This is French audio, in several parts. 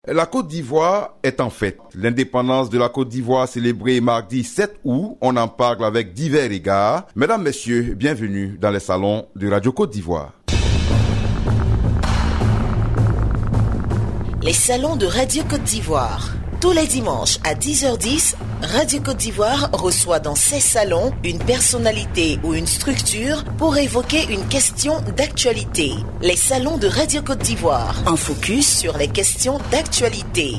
La Côte d'Ivoire est en fête. L'indépendance de la Côte d'Ivoire célébrée mardi 7 août. On en parle avec divers égards. Mesdames, Messieurs, bienvenue dans les salons de Radio Côte d'Ivoire. Les salons de Radio Côte d'Ivoire. Tous les dimanches à 10h10, Radio Côte d'Ivoire reçoit dans ses salons une personnalité ou une structure pour évoquer une question d'actualité. Les salons de Radio Côte d'Ivoire, un focus sur les questions d'actualité.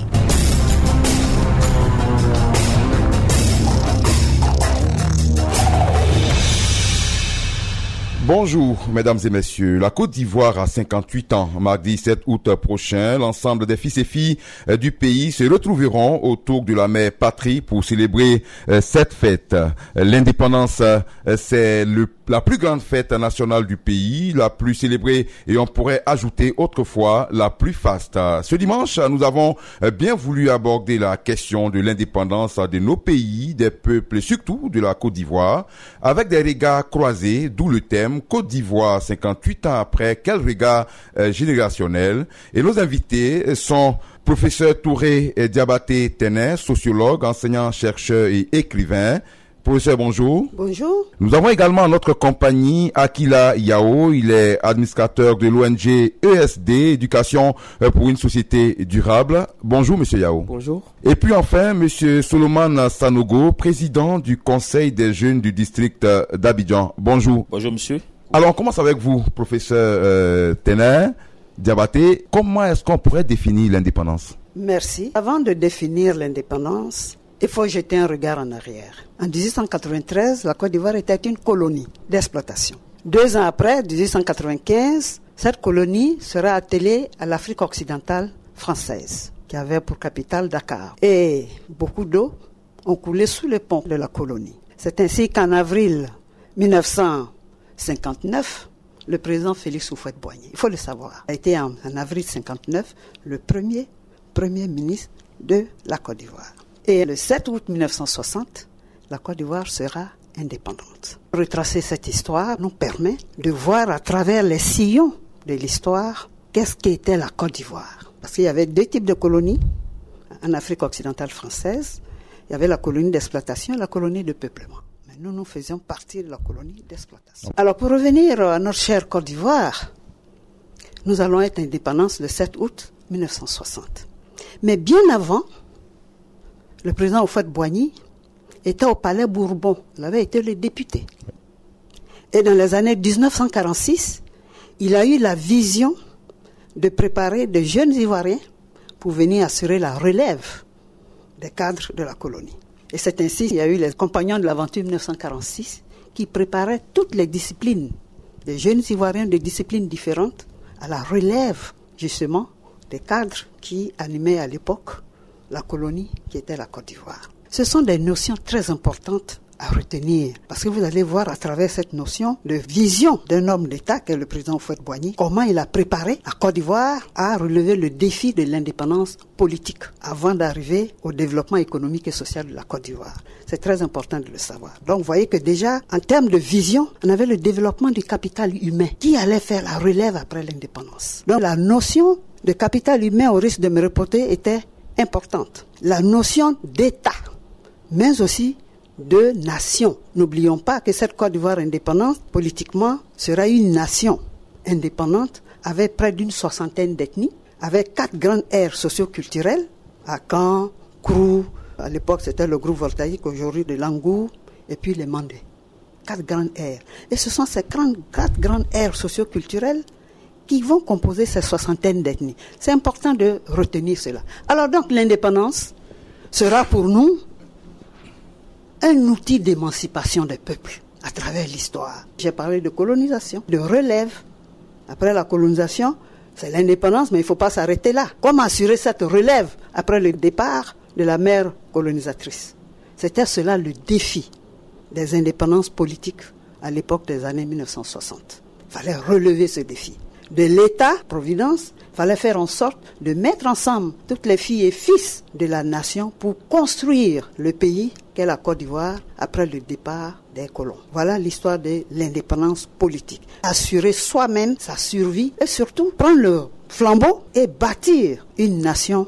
Bonjour, mesdames et messieurs. La Côte d'Ivoire a 58 ans. Mardi 7 août prochain, l'ensemble des fils et filles du pays se retrouveront autour de la mère patrie pour célébrer cette fête. L'indépendance, c'est la plus grande fête nationale du pays, la plus célébrée et on pourrait ajouter autrefois la plus faste. Ce dimanche, nous avons bien voulu aborder la question de l'indépendance de nos pays, des peuples et surtout de la Côte d'Ivoire, avec des regards croisés, d'où le thème Côte d'Ivoire 58 ans après, quel regard générationnel. Et nos invités sont professeur Touré Diabaté Tener, sociologue, enseignant, chercheur et écrivain. Professeur, bonjour. Bonjour. Nous avons également en notre compagnie Akila Yao. Il est administrateur de l'ONG ESD, Éducation pour une société durable. Bonjour, monsieur Yao. Bonjour. Et puis enfin, monsieur Solomon Sanogo, président du Conseil des jeunes du district d'Abidjan. Bonjour. Bonjour, monsieur. Alors, on commence avec vous, professeur Tener Diabaté. Comment est-ce qu'on pourrait définir l'indépendance? Merci. Avant de définir l'indépendance, il faut jeter un regard en arrière. En 1893, la Côte d'Ivoire était une colonie d'exploitation. 2 ans après, 1895, cette colonie sera attelée à l'Afrique occidentale française, qui avait pour capitale Dakar. Et beaucoup d'eau ont coulé sous les ponts de la colonie. C'est ainsi qu'en avril 1959, le président Félix Houphouët-Boigny, il faut le savoir, a été en avril 1959 le premier ministre de la Côte d'Ivoire. Et le 7 août 1960, la Côte d'Ivoire sera indépendante. Retracer cette histoire nous permet de voir à travers les sillons de l'histoire qu'est-ce qu'était la Côte d'Ivoire. Parce qu'il y avait 2 types de colonies en Afrique occidentale française. Il y avait la colonie d'exploitation et la colonie de peuplement. Mais nous faisions partie de la colonie d'exploitation. Alors pour revenir à notre chère Côte d'Ivoire, nous allons être indépendants le 7 août 1960. Mais bien avant, le président Houphouët-Boigny était au palais Bourbon. Il avait été le député. Et dans les années 1946, il a eu la vision de préparer de jeunes Ivoiriens pour venir assurer la relève des cadres de la colonie. Et c'est ainsi qu'il y a eu les compagnons de l'aventure 1946 qui préparaient toutes les disciplines, des jeunes Ivoiriens de disciplines différentes, à la relève justement des cadres qui animaient à l'époque la colonie qui était la Côte d'Ivoire. Ce sont des notions très importantes à retenir, parce que vous allez voir à travers cette notion de vision d'un homme d'État, qui est le président Houphouët-Boigny, comment il a préparé la Côte d'Ivoire à relever le défi de l'indépendance politique avant d'arriver au développement économique et social de la Côte d'Ivoire. C'est très important de le savoir. Donc vous voyez que déjà, en termes de vision, on avait le développement du capital humain qui allait faire la relève après l'indépendance. Donc la notion de capital humain, au risque de me reporter, était importante. La notion d'État, mais aussi de nation. N'oublions pas que cette Côte d'Ivoire indépendante, politiquement, sera une nation indépendante avec près d'une 60aine d'ethnies, avec 4 grandes aires socio-culturelles, Akan, Krou, à l'époque c'était le groupe voltaïque, aujourd'hui de Langou, et puis les Mandés. 4 grandes aires. Et ce sont ces 4 grandes aires socio-culturelles qui vont composer ces 60aine d'ethnies. C'est important de retenir cela. Alors donc l'indépendance sera pour nous un outil d'émancipation des peuples à travers l'histoire. J'ai parlé de colonisation, de relève. Après la colonisation, c'est l'indépendance, mais il ne faut pas s'arrêter là. Comment assurer cette relève après le départ de la mère colonisatrice? C'était cela le défi des indépendances politiques à l'époque des années 1960. Il fallait relever ce défi. De l'État-providence, il fallait faire en sorte de mettre ensemble toutes les filles et fils de la nation pour construire le pays qu'est la Côte d'Ivoire après le départ des colons. Voilà l'histoire de l'indépendance politique. Assurer soi-même sa survie et surtout prendre le flambeau et bâtir une nation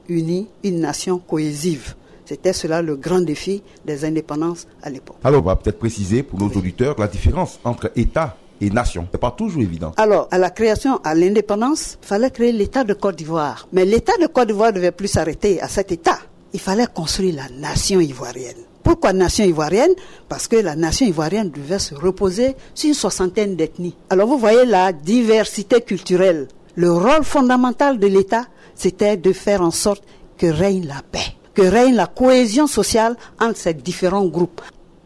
unie, une nation cohésive. C'était cela le grand défi des indépendances à l'époque. Alors, on va peut-être préciser pour nos auditeurs la différence entre État et nation. C'est pas toujours évident. Alors, à la création, à l'indépendance, il fallait créer l'État de Côte d'Ivoire. Mais l'État de Côte d'Ivoire ne devait plus s'arrêter à cet État. Il fallait construire la nation ivoirienne. Pourquoi nation ivoirienne? Parce que la nation ivoirienne devait se reposer sur une soixantaine d'ethnies. Alors, vous voyez la diversité culturelle. Le rôle fondamental de l'État, c'était de faire en sorte que règne la paix, que règne la cohésion sociale entre ces différents groupes.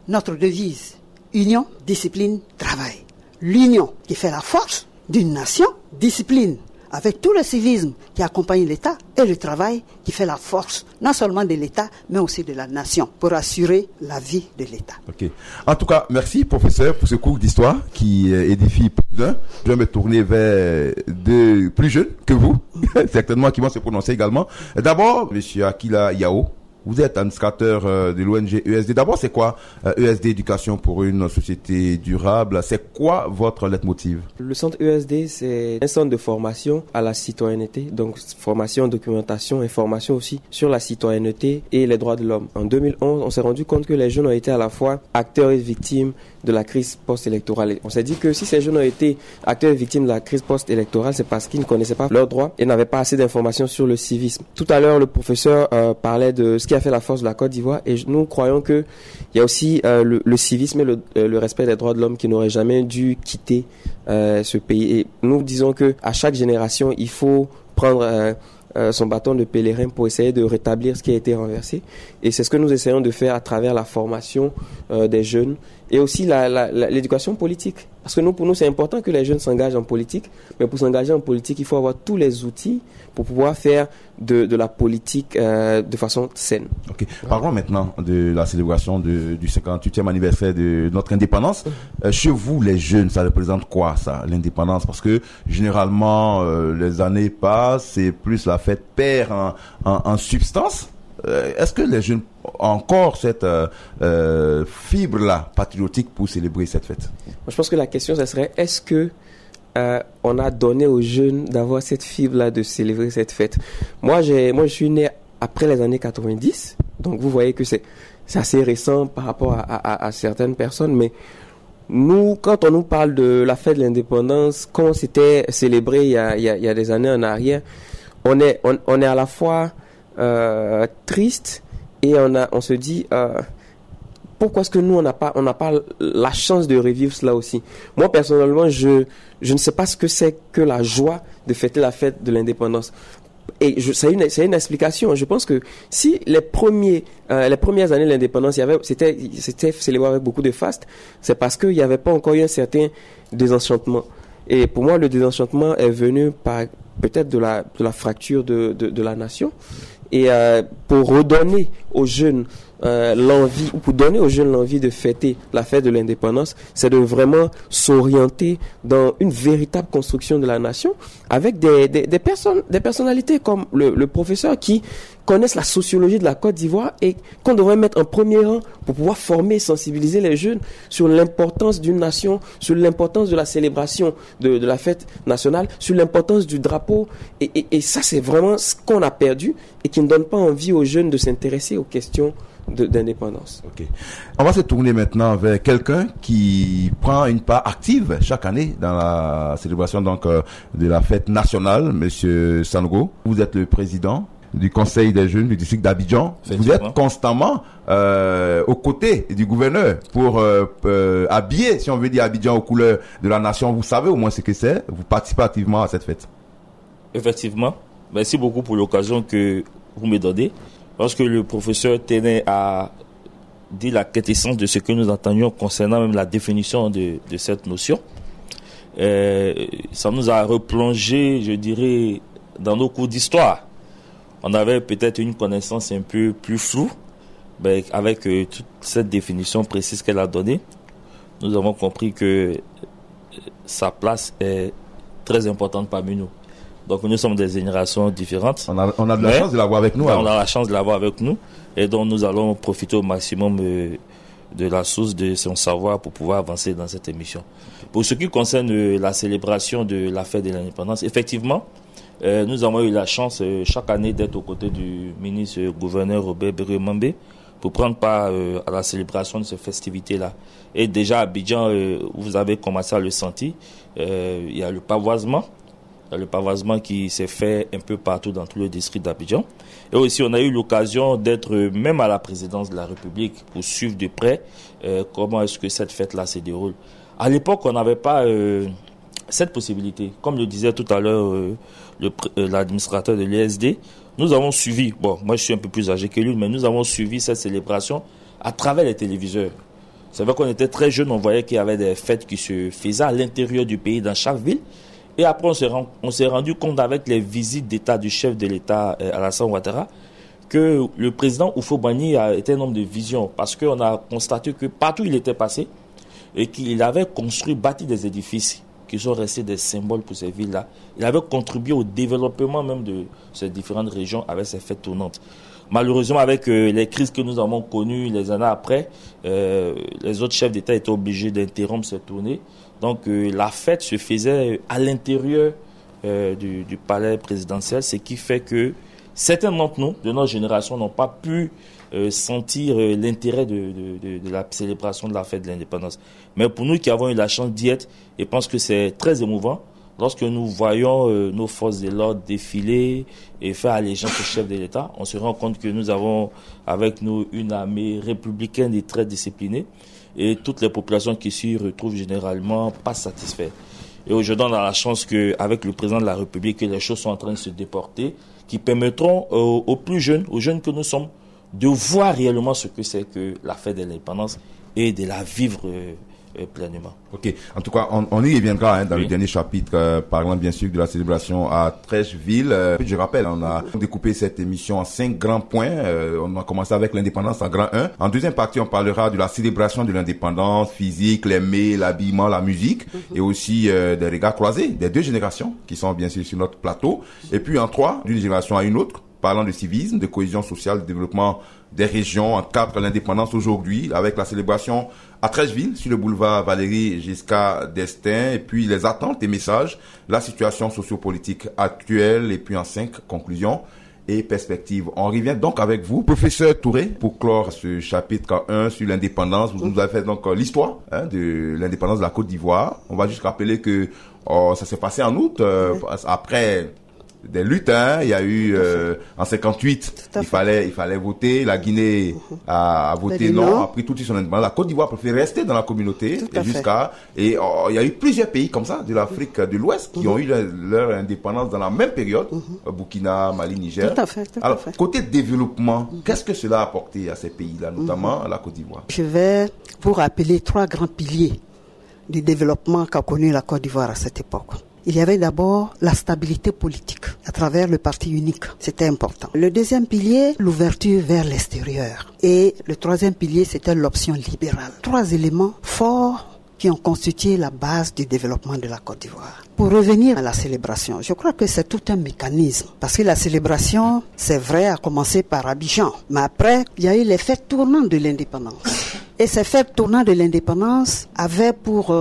Notre devise, union, discipline, travail. L'union qui fait la force d'une nation, discipline, avec tout le civisme qui accompagne l'État, et le travail qui fait la force, non seulement de l'État, mais aussi de la nation, pour assurer la vie de l'État. Ok. En tout cas, merci, professeur, pour ce cours d'histoire qui édifie plus d'un. Je vais me tourner vers deux plus jeunes que vous, certainement, qui vont se prononcer également. D'abord, monsieur Akila Yao. Vous êtes administrateur de l'ONG ESD. D'abord, c'est quoi ESD Éducation pour une société durable? C'est quoi votre leitmotiv? Le centre ESD, c'est un centre de formation à la citoyenneté. Donc, formation, documentation et formation aussi sur la citoyenneté et les droits de l'homme. En 2011, on s'est rendu compte que les jeunes ont été à la fois acteurs et victimes de la crise post-électorale. Et on s'est dit que si ces jeunes ont été acteurs et victimes de la crise post-électorale, c'est parce qu'ils ne connaissaient pas leurs droits et n'avaient pas assez d'informations sur le civisme. Tout à l'heure, le professeur parlait de ce qui a fait la force de la Côte d'Ivoire et nous croyons qu'il y a aussi le civisme et le respect des droits de l'homme qui n'auraient jamais dû quitter ce pays. Et nous disons qu'à chaque génération, il faut prendre son bâton de pèlerin pour essayer de rétablir ce qui a été renversé. Et c'est ce que nous essayons de faire à travers la formation des jeunes et aussi l'éducation politique. Parce que pour nous, c'est important que les jeunes s'engagent en politique. Mais pour s'engager en politique, il faut avoir tous les outils pour pouvoir faire de la politique de façon saine. Ok. Parlons maintenant de la célébration du 58e anniversaire de notre indépendance. Chez vous, les jeunes, ça représente quoi, ça, l'indépendance? Parce que généralement, les années passent, c'est plus la fête perd en substance. Est-ce que les jeunes ont encore cette fibre-là patriotique pour célébrer cette fête? Je pense que la question, ça serait, est-ce que on a donné aux jeunes d'avoir cette fibre-là de célébrer cette fête? Moi, je suis né après les années 90, donc vous voyez que c'est assez récent par rapport à certaines personnes, mais nous, quand on nous parle de la fête de l'indépendance, comment c'était célébré il y a des années en arrière, on est à la fois triste et on se dit pourquoi est-ce que nous on n'a pas la chance de revivre cela aussi. Moi personnellement je ne sais pas ce que c'est que la joie de fêter la fête de l'indépendance. Et c'est une explication. Je pense que si les premières années de l'indépendance, c'était célébré avec beaucoup de faste, c'est parce qu'il n'y avait pas encore eu un certain désenchantement. Et pour moi, le désenchantement est venu par peut-être de la fracture de la nation. Et pour redonner aux jeunes l'envie, ou pour donner aux jeunes l'envie de fêter la fête de l'indépendance, c'est de vraiment s'orienter dans une véritable construction de la nation avec des personnalités comme le professeur qui connaissent la sociologie de la Côte d'Ivoire et qu'on devrait mettre en premier rang pour pouvoir former et sensibiliser les jeunes sur l'importance d'une nation, sur l'importance de la célébration de la fête nationale, sur l'importance du drapeau. Et ça, c'est vraiment ce qu'on a perdu et qui ne donne pas envie aux jeunes de s'intéresser aux questions d'indépendance. Ok. On va se tourner maintenant vers quelqu'un qui prend une part active chaque année dans la célébration donc de la fête nationale. Monsieur Sanogo, vous êtes le président du Conseil des jeunes du district d'Abidjan. Vous êtes constamment aux côtés du gouverneur pour habiller, si on veut dire, Abidjan aux couleurs de la nation. Vous savez au moins ce que c'est. Vous participez activement à cette fête. Effectivement. Merci beaucoup pour l'occasion que vous me donnez. Lorsque le professeur tenait à dire la quintessence de ce que nous entendions concernant même la définition de cette notion, ça nous a replongé, je dirais, dans nos cours d'histoire. On avait peut-être une connaissance un peu plus floue, mais avec toute cette définition précise qu'elle a donnée, nous avons compris que sa place est très importante parmi nous. Donc nous sommes des générations différentes. On a de la chance de l'avoir avec nous. On a la chance de l'avoir avec nous et donc nous allons profiter au maximum de la source de son savoir pour pouvoir avancer dans cette émission. Pour ce qui concerne la célébration de la fête de l'indépendance, effectivement, Nous avons eu la chance chaque année d'être aux côtés du ministre gouverneur Robert Beremambé pour prendre part à la célébration de ces festivités-là. Et déjà à Abidjan, vous avez commencé à le sentir, il y a le pavoisement. Il y a le pavoisement qui s'est fait un peu partout dans tout le district d'Abidjan. Et aussi, on a eu l'occasion d'être même à la présidence de la République pour suivre de près comment est-ce que cette fête-là se déroule. À l'époque, on n'avait pas cette possibilité. Comme le disait tout à l'heure l'administrateur de l'ESD, nous avons suivi, bon, moi je suis un peu plus âgé que lui, mais nous avons suivi cette célébration à travers les téléviseurs. C'est vrai qu'on était très jeunes, on voyait qu'il y avait des fêtes qui se faisaient à l'intérieur du pays, dans chaque ville. Et après, on s'est rendu compte avec les visites d'État du chef de l'État, Alassane Ouattara, que le président Houphouët-Boigny a été un homme de vision, parce qu'on a constaté que partout où il était passé, et qu'il avait bâti des édifices qui sont restés des symboles pour ces villes-là. Il avait contribué au développement même de ces différentes régions avec ces fêtes tournantes. Malheureusement, avec les crises que nous avons connues les années après, les autres chefs d'État étaient obligés d'interrompre ces tournées. Donc la fête se faisait à l'intérieur du palais présidentiel, ce qui fait que certains d'entre nous, de notre génération, n'ont pas pu sentir l'intérêt de la célébration de la fête de l'indépendance. Mais pour nous qui avons eu la chance d'y être, je pense que c'est très émouvant lorsque nous voyons nos forces de l'ordre défiler et faire allégeance au chef de l'État. On se rend compte que nous avons avec nous une armée républicaine et très disciplinée, et toutes les populations qui s'y retrouvent généralement pas satisfaites. Et aujourd'hui, on a la chance qu'avec le président de la République, que les choses sont en train de se déporter, qui permettront aux plus jeunes, aux jeunes que nous sommes, de voir réellement ce que c'est que la fête de l'indépendance et de la vivre pleinement. Ok, en tout cas, on y reviendra dans le dernier chapitre, parlant bien sûr de la célébration à Trècheville. Je rappelle, on a découpé cette émission en 5 grands points. On a commencé avec l'indépendance en grand 1. En deuxième partie, on parlera de la célébration de l'indépendance physique, les mets, l'habillement, la musique, et aussi des regards croisés des deux générations qui sont bien sûr sur notre plateau. Et puis en 3, d'une génération à une autre, parlant de civisme, de cohésion sociale, de développement des régions, en cadre de l'indépendance aujourd'hui, avec la célébration à Trècheville, sur le boulevard Valéry Giscard d'Estaing, et puis les attentes et messages, la situation sociopolitique actuelle, et puis en 5 conclusions et perspectives. On revient donc avec vous, professeur Touré, pour clore ce chapitre 1 sur l'indépendance. Vous nous avez fait donc l'histoire de l'indépendance de la Côte d'Ivoire. On va juste rappeler que ça s'est passé en août, après des luttes, il y a eu en 58, il fallait voter, la Guinée a voté non, a pris tout de suite son indépendance. La Côte d'Ivoire préfère rester dans la communauté il y a eu plusieurs pays comme ça de l'Afrique de l'Ouest qui ont eu leur indépendance dans la même période, Burkina, Mali, Niger. Tout à fait. Alors, côté développement, qu'est-ce que cela a apporté à ces pays-là, notamment à la Côte d'Ivoire? Je vais vous rappeler 3 grands piliers du développement qu'a connu la Côte d'Ivoire à cette époque. Il y avait d'abord la stabilité politique à travers le parti unique. C'était important. Le deuxième pilier, l'ouverture vers l'extérieur. Et le troisième pilier, c'était l'option libérale. 3 éléments forts qui ont constitué la base du développement de la Côte d'Ivoire. Pour revenir à la célébration, je crois que c'est tout un mécanisme. Parce que la célébration, c'est vrai, a commencé par Abidjan. Mais après, il y a eu les fêtes tournantes de l'indépendance. Et ces fêtes tournantes de l'indépendance avaient pour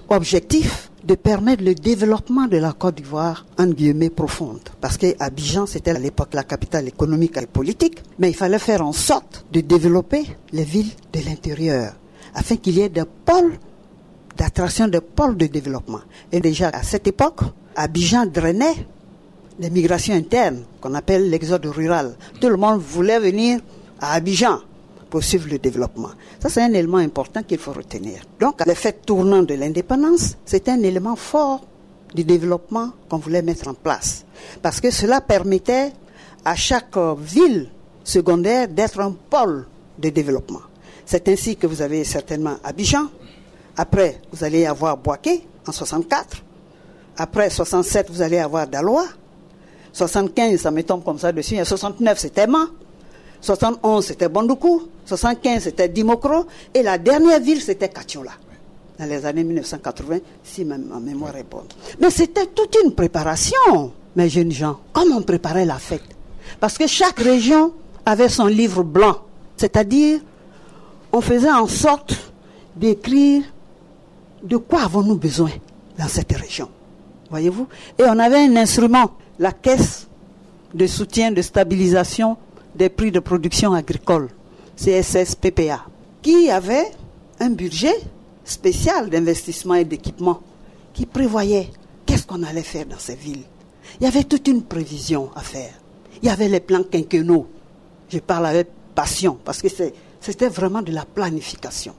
objectif de permettre le développement de la Côte d'Ivoire, entre guillemets, profonde. Parce que Abidjan, c'était à l'époque la capitale économique et politique, mais il fallait faire en sorte de développer les villes de l'intérieur, afin qu'il y ait des pôles d'attraction, des pôles de développement. Et déjà, à cette époque, Abidjan drainait les migrations internes, qu'on appelle l'exode rural. Tout le monde voulait venir à Abidjan pour suivre le développement. Ça, c'est un élément important qu'il faut retenir. Donc, les fêtes tournantes de l'indépendance, c'est un élément fort du développement qu'on voulait mettre en place. Parce que cela permettait à chaque ville secondaire d'être un pôle de développement. C'est ainsi que vous avez certainement Abidjan. Après, vous allez avoir Bouaké en 64. Après 67, vous allez avoir Daloa. 75, ça me tombe comme ça dessus. Et 69, c'était Ma. 71, c'était Bandoukou. 75, c'était Dimokro. Et la dernière ville, c'était Katiola. Dans les années 1980, si ma mémoire est bonne. Mais c'était toute une préparation, mes jeunes gens. Comment on préparait la fête? Parce que chaque région avait son livre blanc. C'est-à-dire, on faisait en sorte d'écrire de quoi avons-nous besoin dans cette région. Voyez-vous? Et on avait un instrument, la caisse de soutien de stabilisation des prix de production agricole, CSSPPA, qui avait un budget spécial d'investissement et d'équipement qui prévoyait qu'est-ce qu'on allait faire dans ces villes. Il y avait toute une prévision à faire. Il y avait les plans quinquennaux. Je parle avec passion parce que c'était vraiment de la planification.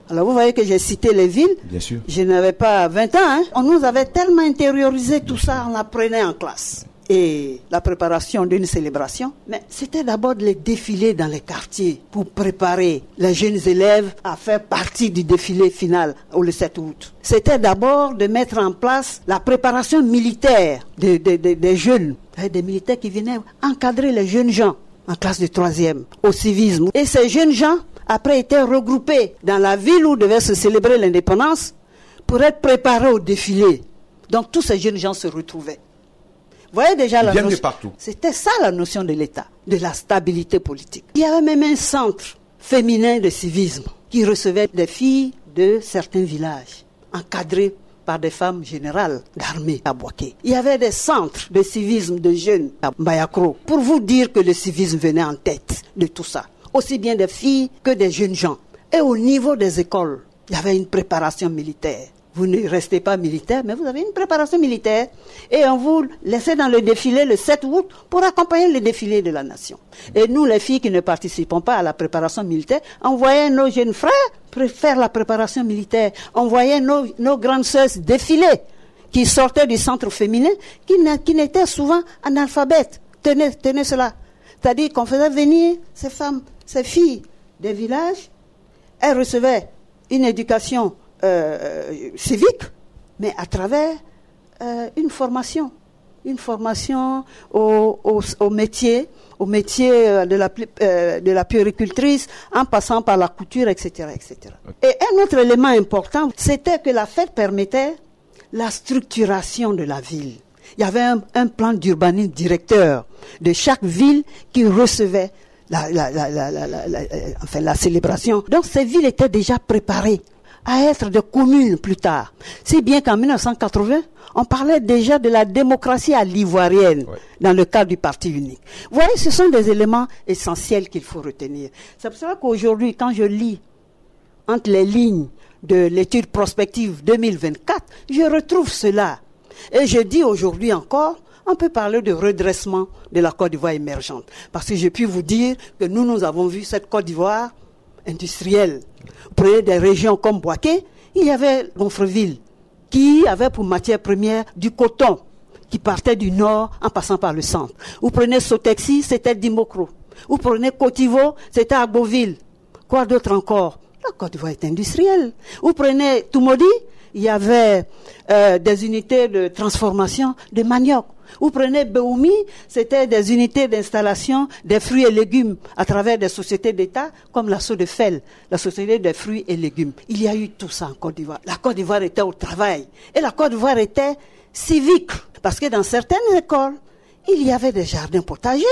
Alors vous voyez que j'ai cité les villes. Bien sûr. Je n'avais pas 20 ans. On nous avait tellement intériorisé tout ça, on apprenait en classe. Et la préparation d'une célébration, mais c'était d'abord de les défiler dans les quartiers pour préparer les jeunes élèves à faire partie du défilé final le 7 août. C'était d'abord de mettre en place la préparation militaire des jeunes, des militaires qui venaient encadrer les jeunes gens en classe de 3e au civisme. Et ces jeunes gens, après, étaient regroupés dans la ville où devait se célébrer l'indépendance pour être préparés au défilé. Donc tous ces jeunes gens se retrouvaient. Vous voyez déjà la notion. C'était ça la notion de l'État, de la stabilité politique. Il y avait même un centre féminin de civisme qui recevait des filles de certains villages, encadrées par des femmes générales d'armée à Boaké. Il y avait des centres de civisme de jeunes à Mbayakro, pour vous dire que le civisme venait en tête de tout ça. Aussi bien des filles que des jeunes gens. Et au niveau des écoles, il y avait une préparation militaire. Vous ne restez pas militaire, mais vous avez une préparation militaire. Et on vous laissait dans le défilé le 7 août pour accompagner le défilé de la nation. Et nous, les filles qui ne participons pas à la préparation militaire, on voyait nos jeunes frères faire la préparation militaire. On voyait nos grandes sœurs défiler, qui sortaient du centre féminin, qui n'étaient souvent analphabètes. Tenez cela. C'est-à-dire qu'on faisait venir ces femmes, ces filles des villages, elles recevaient une éducation civique, mais à travers une formation au métier de la puéricultrice, en passant par la couture, etc., etc. Et un autre élément important, c'était que la fête permettait la structuration de la ville. Il y avait un plan d'urbanisme directeur de chaque ville qui recevait la célébration. Donc ces villes étaient déjà préparées à être des communes plus tard. Si bien qu'en 1980, on parlait déjà de la démocratie à l'ivoirienne dans le cadre du parti unique. Vous voyez, ce sont des éléments essentiels qu'il faut retenir. C'est pour ça qu'aujourd'hui, quand je lis entre les lignes de l'étude prospective 2024, je retrouve cela. Et je dis aujourd'hui encore, on peut parler de redressement de la Côte d'Ivoire émergente. Parce que j'ai pu vous dire que nous avons vu cette Côte d'Ivoire industrielle. Prenez des régions comme Boaké, il y avait Gonfreville, qui avait pour matière première du coton, qui partait du nord en passant par le centre. Vous prenez Sotexi, c'était Dimokro. Vous prenez Cotivo, c'était Agboville. Quoi d'autre encore? La Côte d'Ivoire est industrielle. Vous prenez Tumodi, il y avait des unités de transformation de manioc. Vous prenez Beoumi, c'était des unités d'installation des fruits et légumes à travers des sociétés d'État comme la Sodefel, la société des fruits et légumes. Il y a eu tout ça en Côte d'Ivoire. La Côte d'Ivoire était au travail et la Côte d'Ivoire était civique parce que dans certaines écoles, il y avait des jardins potagers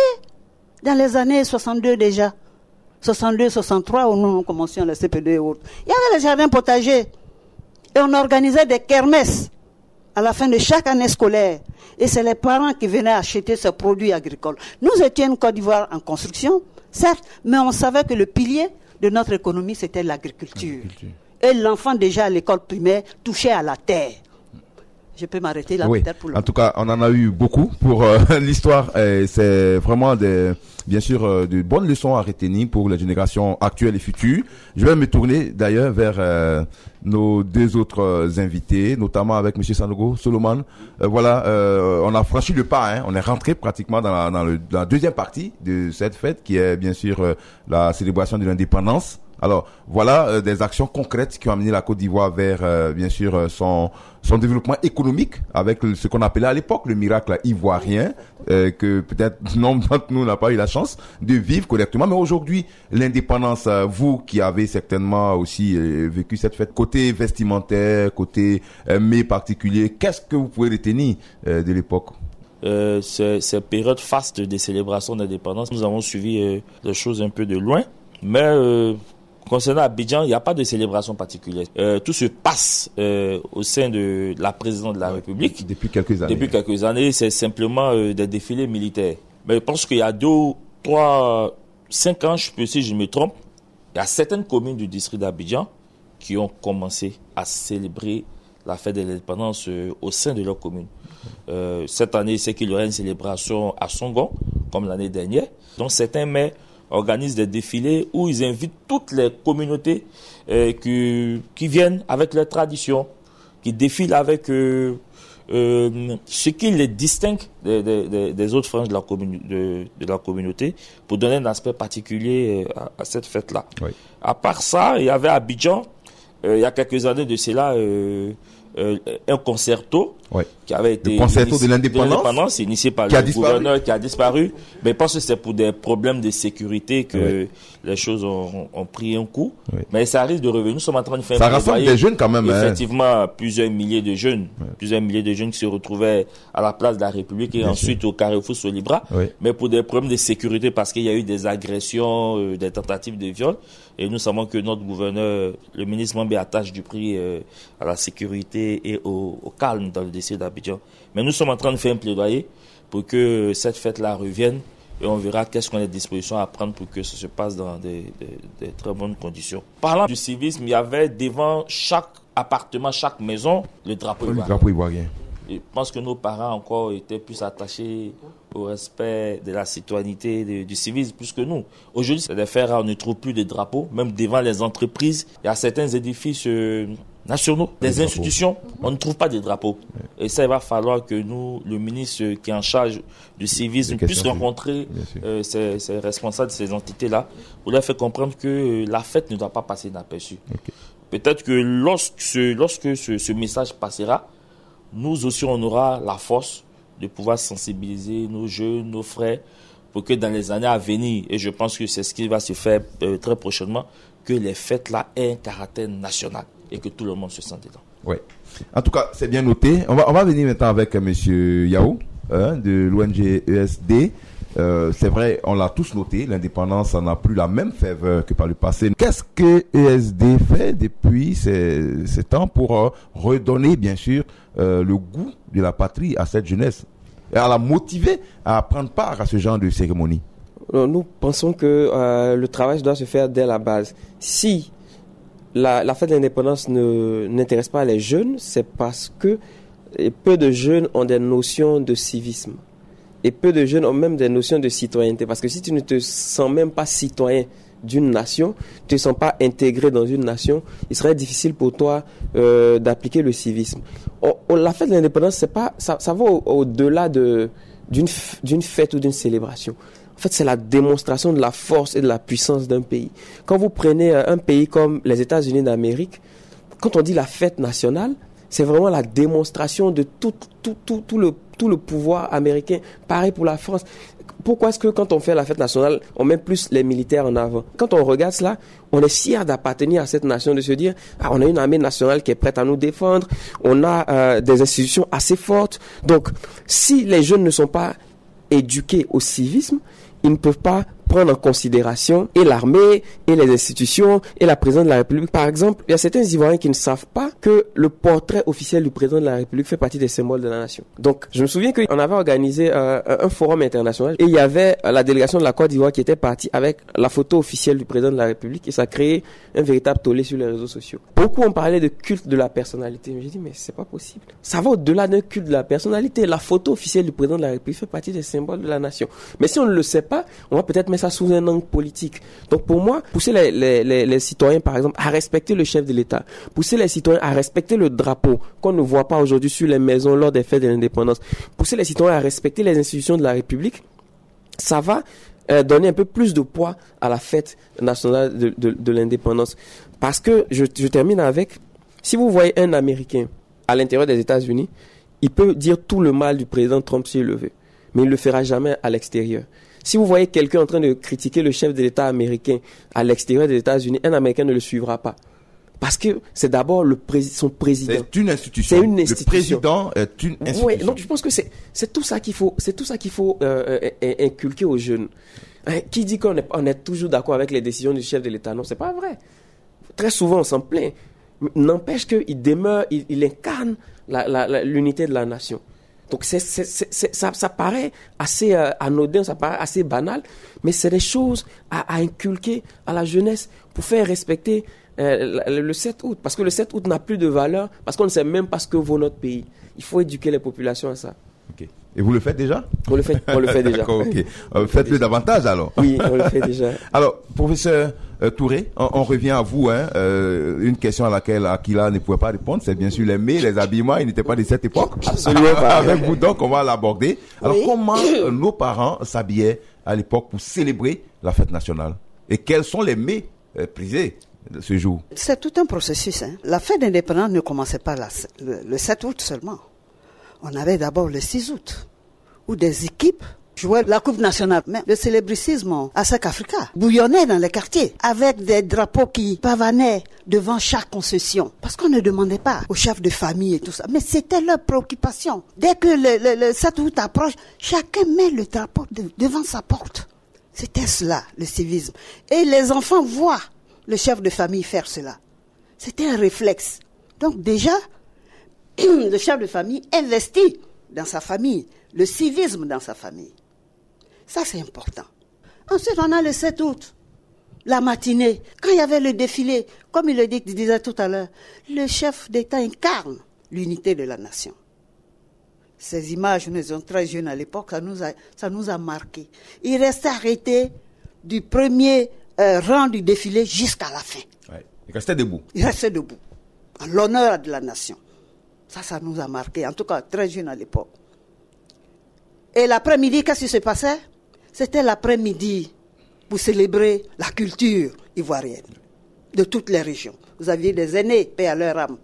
dans les années 62 déjà. 62, 63, où nous commencions le CP2 et autres. Il y avait les jardins potagers et on organisait des kermesses à la fin de chaque année scolaire. Et c'est les parents qui venaient acheter ces produits agricoles. Nous étions une Côte d'Ivoire en construction, certes, mais on savait que le pilier de notre économie, c'était l'agriculture. Et l'enfant, déjà à l'école primaire, touchait à la terre. Je peux m'arrêter là peut-être pour le... En tout cas, on en a eu beaucoup pour l'histoire. C'est vraiment bien sûr de bonnes leçons à retenir pour les générations actuelles et futures. Je vais me tourner d'ailleurs vers nos deux autres invités, notamment avec M. Sanogo Solomon. On a franchi le pas, on est rentré pratiquement dans la deuxième partie de cette fête qui est bien sûr la célébration de l'indépendance. Alors voilà des actions concrètes qui ont amené la Côte d'Ivoire vers bien sûr son développement économique avec ce qu'on appelait à l'époque le miracle ivoirien que peut-être nombre d'entre nous n'a pas eu la chance de vivre correctement. Mais aujourd'hui, l'indépendance, vous qui avez certainement aussi vécu cette fête côté vestimentaire, côté mets particulier, qu'est-ce que vous pouvez retenir de l'époque? Ces périodes fastes des célébrations d'indépendance, nous avons suivi les choses un peu de loin, mais concernant Abidjan, il n'y a pas de célébration particulière. Tout se passe au sein de la présidence de la République. Depuis quelques années. Depuis quelques années, c'est simplement des défilés militaires. Mais je pense qu'il y a 2, 3, 5 ans, si je me trompe, il y a certaines communes du district d'Abidjan qui ont commencé à célébrer la fête de l'indépendance au sein de leur commune. Cette année, c'est qu'il y aura une célébration à Songon, comme l'année dernière. Donc certains maires organisent des défilés où ils invitent toutes les communautés qui viennent avec leurs traditions, qui défilent avec ce qui les distingue des autres franges de la communauté, pour donner un aspect particulier à cette fête-là. Oui. À part ça, il y avait à Abidjan, il y a quelques années de cela, un concerto qui avait été le concerto de l'indépendance initié par le gouverneur qui a disparu. Mais je pense que c'est pour des problèmes de sécurité que les choses ont pris un coup. Oui. Mais ça risque de revenir. Nous sommes en train de faire ça rassemble des jeunes quand même. Effectivement, plusieurs milliers de jeunes qui se retrouvaient à la place de la République et ensuite au Carrefour Solibra. Mais pour des problèmes de sécurité, parce qu'il y a eu des agressions, des tentatives de viol. Et nous savons que notre gouverneur, le ministre Mambé, attache du prix à la sécurité et au calme dans le district d'Abidjan. Mais nous sommes en train de faire un plaidoyer pour que cette fête-là revienne et on verra qu'est-ce qu'on a à disposition à prendre pour que ça se passe dans des très bonnes conditions. Parlant du civisme, il y avait devant chaque appartement, chaque maison, le drapeau ivoirien. Je pense que nos parents encore étaient plus attachés au respect de la citoyenneté, du civisme, plus que nous. Aujourd'hui, c'est des faits rares, on ne trouve plus de drapeaux, même devant les entreprises. Il y a certains édifices nationaux, des institutions, on ne trouve pas de drapeaux. Et ça, il va falloir que nous, le ministre qui est en charge du civisme, puisse rencontrer ces responsables de ces entités-là pour leur faire comprendre que la fête ne doit pas passer inaperçue. Peut-être que lorsque ce message passera, nous aussi, on aura la force de pouvoir sensibiliser nos jeunes, nos frères, pour que dans les années à venir, et je pense que c'est ce qui va se faire très prochainement, que les fêtes-là aient un caractère national et que tout le monde se sente dedans. Oui. En tout cas, c'est bien noté. On va venir maintenant avec M. Yao, de l'ONG ESD. C'est vrai, on l'a tous noté, l'indépendance n'a plus la même faveur que par le passé. Qu'est-ce que ESD fait depuis ces temps pour redonner, bien sûr, le goût de la patrie à cette jeunesse et à la motiver à prendre part à ce genre de cérémonie? Nous pensons que le travail doit se faire dès la base. Si la fête de l'indépendance n'intéresse pas les jeunes, c'est parce que peu de jeunes ont des notions de civisme. Et peu de jeunes ont même des notions de citoyenneté. Parce que si tu ne te sens même pas citoyen d'une nation, tu ne te sens pas intégré dans une nation, il serait difficile pour toi d'appliquer le civisme. La fête de l'indépendance, c'est pas, ça va au-delà d'une fête ou d'une célébration. En fait, c'est la démonstration de la force et de la puissance d'un pays. Quand vous prenez un pays comme les États-Unis d'Amérique, quand on dit la fête nationale, c'est vraiment la démonstration de tout le pouvoir américain. Pareil pour la France. Pourquoi est-ce que quand on fait la fête nationale, on met plus les militaires en avant? Quand on regarde cela, on est fier d'appartenir à cette nation, de se dire, on a une armée nationale qui est prête à nous défendre, on a des institutions assez fortes. Donc, si les jeunes ne sont pas éduqués au civisme, ils ne peuvent pas prendre en considération et l'armée, et les institutions, et la présidence de la République. Par exemple, il y a certains Ivoiriens qui ne savent pas que le portrait officiel du président de la République fait partie des symboles de la nation. Donc, je me souviens qu'on avait organisé un forum international et il y avait la délégation de la Côte d'Ivoire qui était partie avec la photo officielle du président de la République et ça a créé un véritable tollé sur les réseaux sociaux. Beaucoup ont parlé de culte de la personnalité. Mais j'ai dit, mais c'est pas possible. Ça va au-delà d'un culte de la personnalité. La photo officielle du président de la République fait partie des symboles de la nation. Mais si on ne le sait pas, on va peut-être mettre ça sous un angle politique. Donc pour moi, pousser les citoyens, par exemple, à respecter le chef de l'État, pousser les citoyens à respecter le drapeau qu'on ne voit pas aujourd'hui sur les maisons lors des fêtes de l'indépendance, pousser les citoyens à respecter les institutions de la République, ça va donner un peu plus de poids à la fête nationale de l'indépendance. Parce que, je termine avec, si vous voyez un Américain à l'intérieur des États-Unis, il peut dire tout le mal du président Trump s'il le veut, mais il ne le fera jamais à l'extérieur. Si vous voyez quelqu'un en train de critiquer le chef de l'État américain à l'extérieur des États-Unis, un Américain ne le suivra pas. Parce que c'est d'abord son président. C'est une institution. C'est une institution. Le président est une institution. Oui, donc je pense que c'est tout ça qu'il faut inculquer aux jeunes. Qui dit qu'on est toujours d'accord avec les décisions du chef de l'État? Non, c'est pas vrai. Très souvent, on s'en plaint. N'empêche qu'il demeure, il incarne l'unité de la nation. Donc ça paraît assez anodin, ça paraît assez banal, mais c'est des choses à inculquer à la jeunesse pour faire respecter le 7 août. Parce que le 7 août n'a plus de valeur, parce qu'on ne sait même pas ce que vaut notre pays. Il faut éduquer les populations à ça. Okay. Et vous le faites déjà? On le fait déjà. Okay. Faites-le davantage alors. Oui, on le fait déjà. Alors, professeur Touré, on revient à vous. Une question à laquelle Akila ne pouvait pas répondre, c'est bien sûr les mets, les habillements, ils n'étaient pas de cette époque. Absolument pas. Avec vous donc, on va l'aborder. Alors, comment nos parents s'habillaient à l'époque pour célébrer la fête nationale? Et quels sont les mets prisés de ce jour? C'est tout un processus. La fête d'indépendance ne commençait pas le 7 août seulement. On avait d'abord le 6 août, où des équipes jouaient la Coupe nationale. Mais le célébricisme à Sec Africa bouillonnait dans les quartiers, avec des drapeaux qui pavanaient devant chaque concession. Parce qu'on ne demandait pas aux chefs de famille et tout ça, mais c'était leur préoccupation. Dès que le 7 août approche, chacun met le drapeau devant sa porte. C'était cela, le civisme. Et les enfants voient le chef de famille faire cela. C'était un réflexe. Donc déjà, le chef de famille investit dans sa famille, le civisme dans sa famille. Ça, c'est important. Ensuite, on a le 7 août, la matinée, quand il y avait le défilé, comme il le disait tout à l'heure, le chef d'État incarne l'unité de la nation. Ces images, nous étions très jeunes à l'époque, ça nous a marqué. Il restait arrêté du premier rang du défilé jusqu'à la fin. Ouais. Il restait debout. Il restait debout, en l'honneur de la nation. Ça nous a marqué, en tout cas très jeune à l'époque. Et l'après-midi, qu'est-ce qui se passait? C'était l'après-midi pour célébrer la culture ivoirienne de toutes les régions. Vous aviez des aînés, paix à leur âme.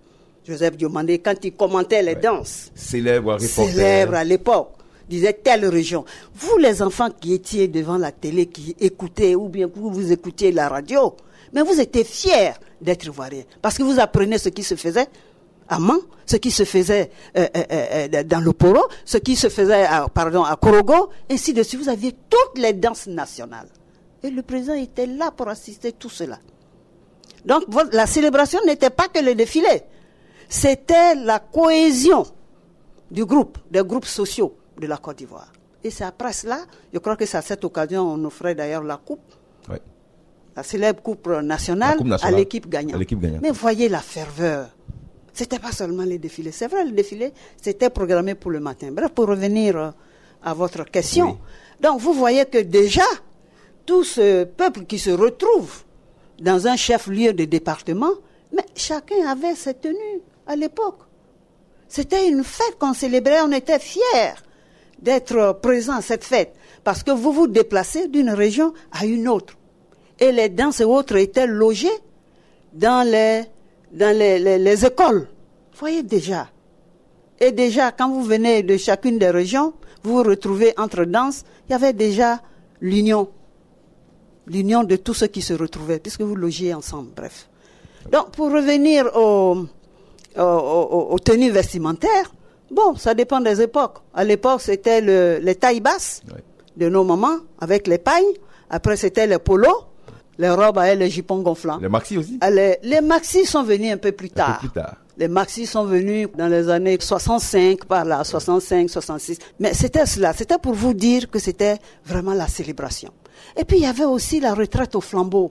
Joseph Diomandé, quand il commentait les danses, célèbre à l'époque, disait telle région. Vous, les enfants qui étiez devant la télé, qui écoutaient, ou bien vous écoutiez la radio, mais vous étiez fiers d'être ivoiriens, parce que vous apprenez ce qui se faisait à Mans, ce qui se faisait dans le Poro, ce qui se faisait à Korogo, ainsi de suite. Vous aviez toutes les danses nationales. Et le président était là pour assister tout cela. Donc la célébration n'était pas que le défilé, c'était la cohésion des groupes sociaux de la Côte d'Ivoire. Et c'est après cela, je crois que c'est à cette occasion, on offrait d'ailleurs la coupe, la célèbre coupe nationale, à l'équipe gagnante. Mais voyez la ferveur. C'était pas seulement les défilés. C'est vrai, le défilé, c'était programmé pour le matin. Bref, pour revenir à votre question. Oui. Donc, vous voyez que déjà, tout ce peuple qui se retrouve dans un chef-lieu de département, mais chacun avait ses tenues à l'époque. C'était une fête qu'on célébrait, on était fiers d'être présents à cette fête. Parce que vous vous déplacez d'une région à une autre. Et les danses et autres étaient logées dans les écoles. Vous voyez déjà. Et déjà, quand vous venez de chacune des régions, vous vous retrouvez entre danses, il y avait déjà l'union. L'union de tous ceux qui se retrouvaient, puisque vous logiez ensemble, bref. Donc, pour revenir aux tenues vestimentaires, bon, ça dépend des époques. À l'époque, c'était les tailles basses de nos mamans, avec les pailles. Après, c'était les polos. Les robes avec les jupons gonflants. Les maxis aussi? Les maxis sont venus un peu plus tard. Les maxis sont venus dans les années 65, par là, 65, 66. Mais c'était cela. C'était pour vous dire que c'était vraiment la célébration. Et puis, il y avait aussi la retraite au flambeau.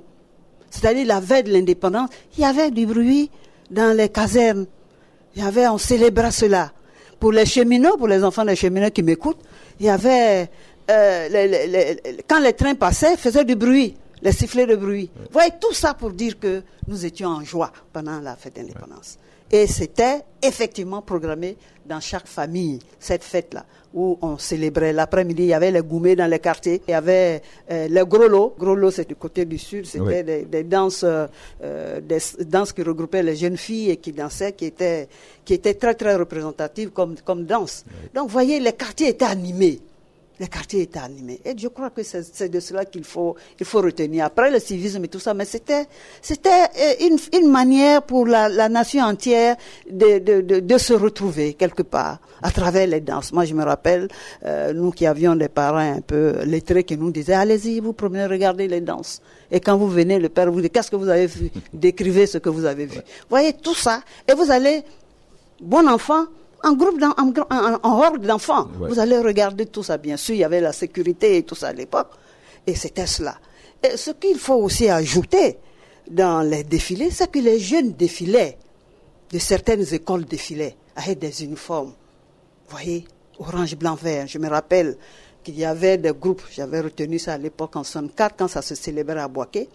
C'est-à-dire, la veille de l'indépendance, il y avait du bruit dans les casernes. On célébrait cela. Pour les cheminots, pour les enfants des cheminots qui m'écoutent, il y avait, quand les trains passaient, ils faisaient du bruit. Les sifflets de bruit. Vous voyez, tout ça pour dire que nous étions en joie pendant la fête d'indépendance. Et c'était effectivement programmé dans chaque famille, cette fête-là, où on célébrait. L'après-midi, il y avait les gourmets dans les quartiers, il y avait les gros lots. Gros lots, c'est du côté du sud, c'était des danses qui regroupaient les jeunes filles et qui dansaient, qui étaient très, très représentatives comme danse. Donc, vous voyez, les quartiers étaient animés. Les quartiers étaient animés. Et je crois que c'est de cela qu'il faut retenir. Après le civisme et tout ça, mais c'était une manière pour la nation entière de se retrouver quelque part à travers les danses. Moi, je me rappelle, nous qui avions des parents un peu lettrés qui nous disaient, allez-y, vous promenez, regardez les danses. Et quand vous venez, le père vous dit, qu'est-ce que vous avez vu? Décrivez ce que vous avez vu. Voyez tout ça, et vous allez, bon enfant, en groupe, en horde d'enfants. Ouais. Vous allez regarder tout ça. Bien sûr, il y avait la sécurité et tout ça à l'époque. Et c'était cela. Et ce qu'il faut aussi ajouter dans les défilés, c'est que les jeunes défilaient, de certaines écoles défilaient, avec des uniformes. Vous voyez, orange, blanc, vert. Je me rappelle qu'il y avait des groupes, j'avais retenu ça à l'époque en 64, quand ça se célébrait à Boaké.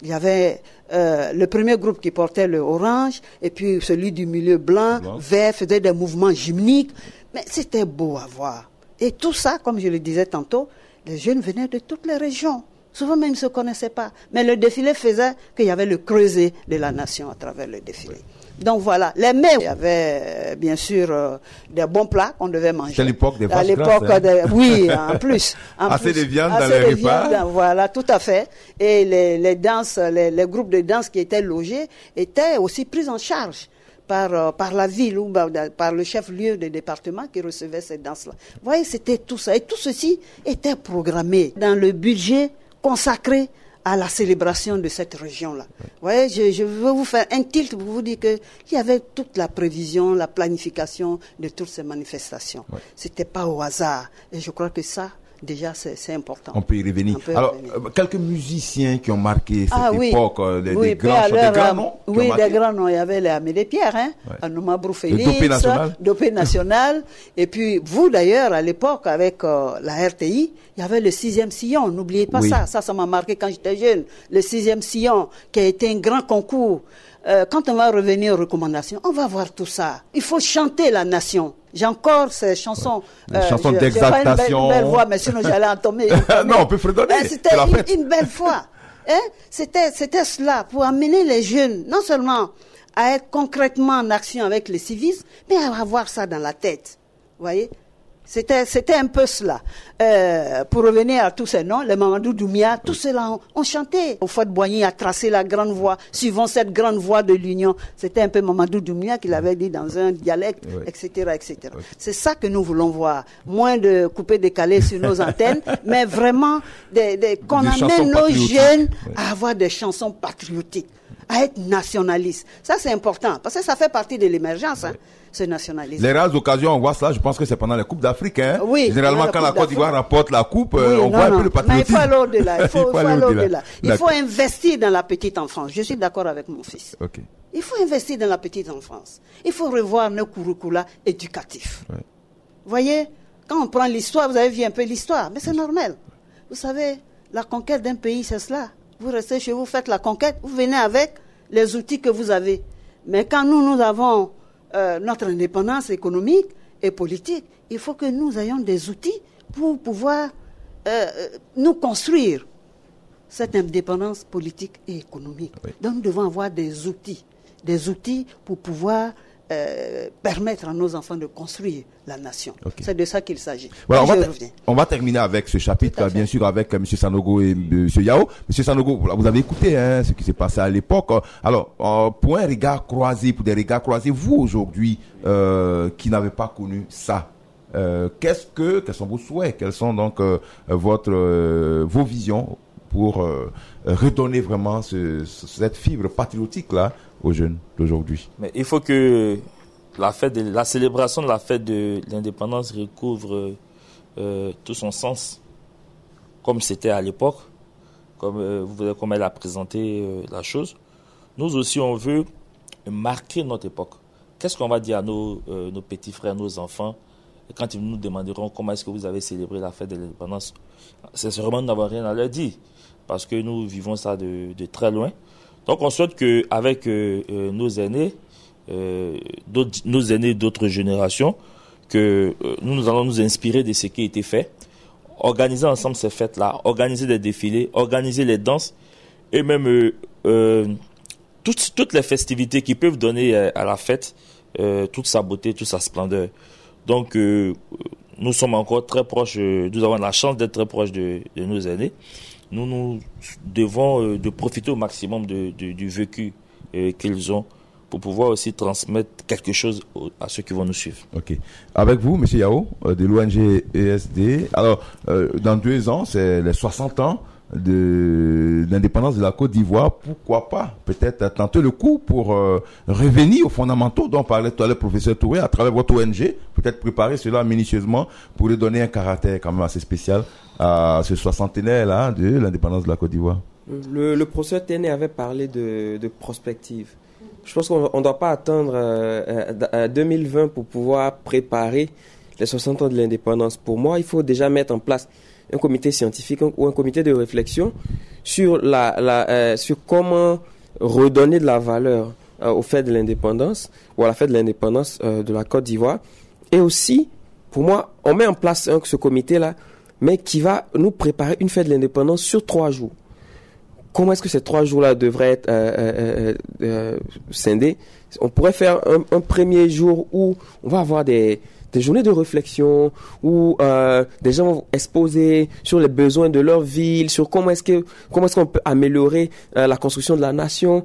Il y avait le premier groupe qui portait le orange, et puis celui du milieu blanc, vert, faisait des mouvements gymniques. Mais c'était beau à voir. Et tout ça, comme je le disais tantôt, les jeunes venaient de toutes les régions. Souvent même, ils ne se connaissaient pas. Mais le défilé faisait qu'il y avait le creuset de la nation à travers le défilé. Donc voilà, les mets, il y avait bien sûr des bons plats qu'on devait manger. C'est l'époque des vaches grasses. Oui, en plus. Assez de viande dans les repas. Voilà, tout à fait. Et les danses, les groupes de danse qui étaient logés étaient aussi pris en charge par la ville ou par le chef-lieu de département qui recevait ces danses-là. Vous voyez, c'était tout ça. Et tout ceci était programmé dans le budget consacré à la célébration de cette région-là. Vous voyez, je veux vous faire un tilt pour vous dire qu'il y avait toute la prévision, la planification de toutes ces manifestations. Ouais. C'était pas au hasard. Et je crois que ça, déjà, c'est important. On peut y revenir. Alors, quelques musiciens qui ont marqué cette époque, des grands noms. Oui, des grands noms. Il y avait les Amédée Pierre, Anouma Brou-Félix, Dopé National. Et puis, vous d'ailleurs, à l'époque, avec la RTI, il y avait le 6e sillon. N'oubliez pas ça. Ça m'a marqué quand j'étais jeune. Le 6e sillon, qui a été un grand concours. Quand on va revenir aux recommandations, on va voir tout ça. Il faut chanter la nation. J'ai encore ces chansons. Chansons d'exaltation. J'ai pas une belle voix, mais sinon j'allais entomber. Non, on peut fredonner. C'était une belle voix. C'était cela, pour amener les jeunes, non seulement à être concrètement en action avec le civisme, mais à avoir ça dans la tête. Vous voyez? C'était un peu cela. Pour revenir à tous ces noms, les Mamadou Doumbia, tous ceux-là ont chanté. Houphouët-Boigny a tracé la grande voie, suivant cette grande voie de l'union. C'était un peu Mamadou Doumbia qui l'avait dit dans un dialecte, etc., etc. Okay. C'est ça que nous voulons voir. Moins de couper-décaler sur nos antennes, mais vraiment qu'on amène nos jeunes à avoir des chansons patriotiques, à être nationalistes. Ça, c'est important, parce que ça fait partie de l'émergence, ce nationalisme. Les rares occasions, on voit ça, je pense que c'est pendant les Coupes d'Afrique. Oui, généralement, quand la Côte d'Ivoire remporte la Coupe, on voit un peu le patriotisme. Mais il faut aller au-delà. Il faut investir dans la petite enfance. Je suis d'accord avec mon fils. Okay. Il faut investir dans la petite enfance. Il faut revoir nos curricula éducatifs. Vous voyez, quand on prend l'histoire, vous avez vu un peu l'histoire, mais c'est normal. Vous savez, la conquête d'un pays, c'est cela. Vous restez chez vous, faites la conquête, vous venez avec les outils que vous avez. Mais quand nous avons notre indépendance économique et politique, il faut que nous ayons des outils pour pouvoir nous construire cette indépendance politique et économique. Oui. Donc nous devons avoir des outils pour pouvoir permettre à nos enfants de construire la nation. Okay. C'est de ça qu'il s'agit. Voilà, on va terminer avec ce chapitre, bien sûr, avec M. Sanogo et M. Yao. M. Sanogo, vous avez écouté ce qui s'est passé à l'époque. Alors, pour un regard croisé, pour des regards croisés, vous aujourd'hui, qui n'avez pas connu ça, quels sont vos souhaits? Quels sont donc vos visions pour redonner vraiment cette fibre patriotique-là aux jeunes d'aujourd'hui? Mais il faut que la célébration de la fête de l'indépendance recouvre tout son sens, comme c'était à l'époque, comme elle a présenté la chose. Nous aussi, on veut marquer notre époque. Qu'est-ce qu'on va dire à nos petits frères, nos enfants, quand ils nous demanderont comment est-ce que vous avez célébré la fête de l'indépendance? Sincèrement, nous n'avons rien à leur dire, parce que nous vivons ça de très loin. Donc on souhaite qu'avec nos aînés d'autres générations, que nous allons nous inspirer de ce qui a été fait, organiser ensemble ces fêtes-là, organiser des défilés, organiser les danses, et même toutes les festivités qui peuvent donner à la fête toute sa beauté, toute sa splendeur. Donc nous sommes encore très proches, nous avons la chance d'être très proches de nos aînés. Nous devons de profiter au maximum du vécu qu'ils ont pour pouvoir aussi transmettre quelque chose à ceux qui vont nous suivre. Ok. Avec vous, M. Yao, de l'ONG ESD. Alors, dans 2 ans, c'est les 60 ans de l'indépendance de la Côte d'Ivoire. Pourquoi pas peut-être tenter le coup pour revenir aux fondamentaux dont parlait tout à l'heure le professeur Touré à travers votre ONG, peut-être préparer cela minutieusement pour lui donner un caractère quand même assez spécial à ce 60aire-là de l'indépendance de la Côte d'Ivoire. Le professeur Téné avait parlé de prospective. Je pense qu'on ne doit pas attendre 2020 pour pouvoir préparer les 60 ans de l'indépendance. Pour moi, il faut déjà mettre en place un comité scientifique ou un comité de réflexion sur sur comment redonner de la valeur au fait de l'indépendance ou à la fête de l'indépendance de la Côte d'Ivoire. Et aussi, pour moi, on met en place ce comité-là, mais qui va nous préparer une fête de l'indépendance sur 3 jours. Comment est-ce que ces 3 jours-là devraient être scindés? On pourrait faire un premier jour où on va avoir des journées de réflexion, où des gens vont exposer sur les besoins de leur ville, sur comment est-ce qu'on peut améliorer la construction de la nation.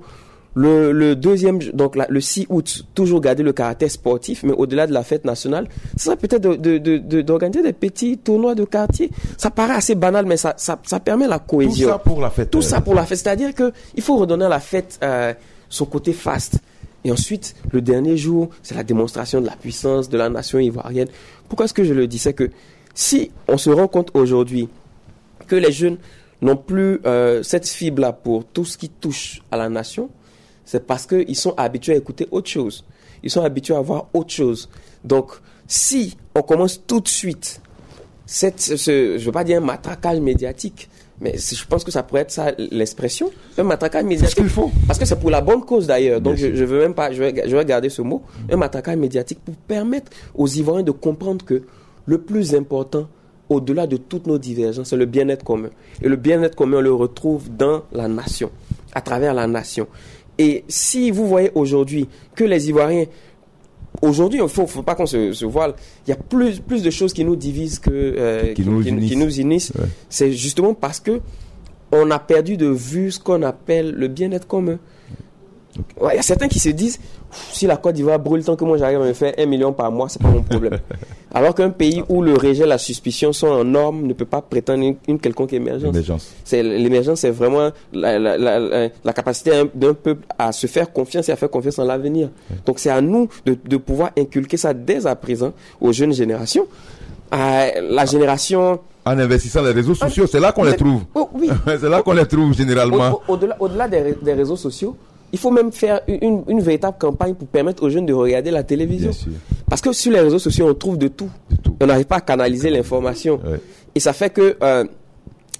Le deuxième, donc le 6 août, toujours garder le caractère sportif, mais au-delà de la fête nationale, ce serait peut-être d'organiser des petits tournois de quartier. Ça paraît assez banal, mais ça permet la cohésion. Tout ça pour la fête. Tout ça pour la fête. C'est-à-dire qu'il faut redonner à la fête son côté faste. Et ensuite, le dernier jour, c'est la démonstration de la puissance de la nation ivoirienne. Pourquoi est-ce que je le dis? C'est que si on se rend compte aujourd'hui que les jeunes n'ont plus cette fibre-là pour tout ce qui touche à la nation, c'est parce qu'ils sont habitués à écouter autre chose. Ils sont habitués à voir autre chose. Donc, si on commence tout de suite, je ne veux pas dire un matraquage médiatique, mais je pense que ça pourrait être ça l'expression, un matraquage médiatique. C'est ce qu'il faut. Parce que c'est pour la bonne cause d'ailleurs. Donc, je veux même pas, je vais garder ce mot, un matraquage médiatique pour permettre aux Ivoiriens de comprendre que le plus important, au-delà de toutes nos divergences, c'est le bien-être commun. Et le bien-être commun, on le retrouve dans la nation, à travers la nation. Et si vous voyez aujourd'hui que les Ivoiriens, aujourd'hui, il ne faut pas qu'on se voile, il y a plus de choses qui nous divisent qui nous unissent. Ouais. C'est justement parce que on a perdu de vue ce qu'on appelle le bien-être commun. Okay. Ouais, il y a certains qui se disent, si la Côte d'Ivoire brûle tant que moi j'arrive à me faire 1 million par mois, c'est pas mon problème. Alors qu'un pays où le rejet, la suspicion sont en normes ne peut pas prétendre une quelconque émergence. L'émergence, c'est vraiment la capacité d'un peuple à se faire confiance et à faire confiance en l'avenir. Okay. Donc c'est à nous de pouvoir inculquer ça dès à présent aux jeunes générations. La génération... En investissant les réseaux sociaux, c'est là qu'on les trouve. Oh, oui. C'est là qu'on les trouve généralement. Au-delà des réseaux sociaux, il faut même faire une véritable campagne pour permettre aux jeunes de regarder la télévision. Parce que sur les réseaux sociaux, on trouve de tout. On n'arrive pas à canaliser l'information. Ouais. Et ça fait que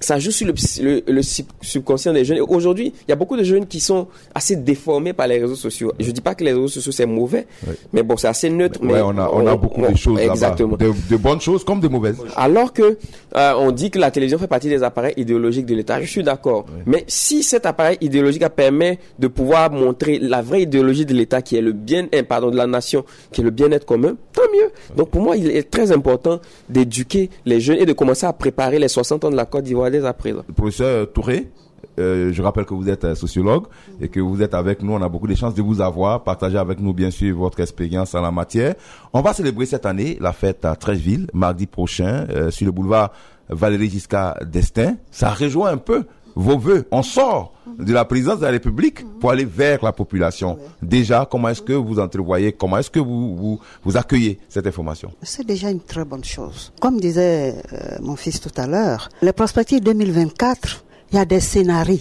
ça joue sur le subconscient des jeunes. Et aujourd'hui, il y a beaucoup de jeunes qui sont assez déformés par les réseaux sociaux. Je ne dis pas que les réseaux sociaux, c'est mauvais, mais bon, c'est assez neutre. Mais on a beaucoup de choses exactement. là-bas. De bonnes choses comme de mauvaises. Alors que on dit que la télévision fait partie des appareils idéologiques de l'État. Je suis d'accord. Ouais. Mais si cet appareil idéologique permet de pouvoir montrer la vraie idéologie de l'État, qui est de la nation, qui est le bien-être commun, tant mieux. Ouais. Donc pour moi, il est très important d'éduquer les jeunes et de commencer à préparer les 60 ans de la Côte d'Ivoire. Le professeur Touré, je rappelle que vous êtes sociologue et que vous êtes avec nous. On a beaucoup de chances de vous avoir. Partagez avec nous, bien sûr, votre expérience en la matière. On va célébrer cette année la fête à Treichville, mardi prochain, sur le boulevard Valéry Giscard d'Estaing. Ça rejoint un peu vos vœux. On sort de la présidence de la République pour aller vers la population. Déjà, comment est-ce que vous entrevoyez, comment est-ce que vous accueillez cette information? C'est déjà une très bonne chose. Comme disait mon fils tout à l'heure, les perspectives 2024, il y a des scénarios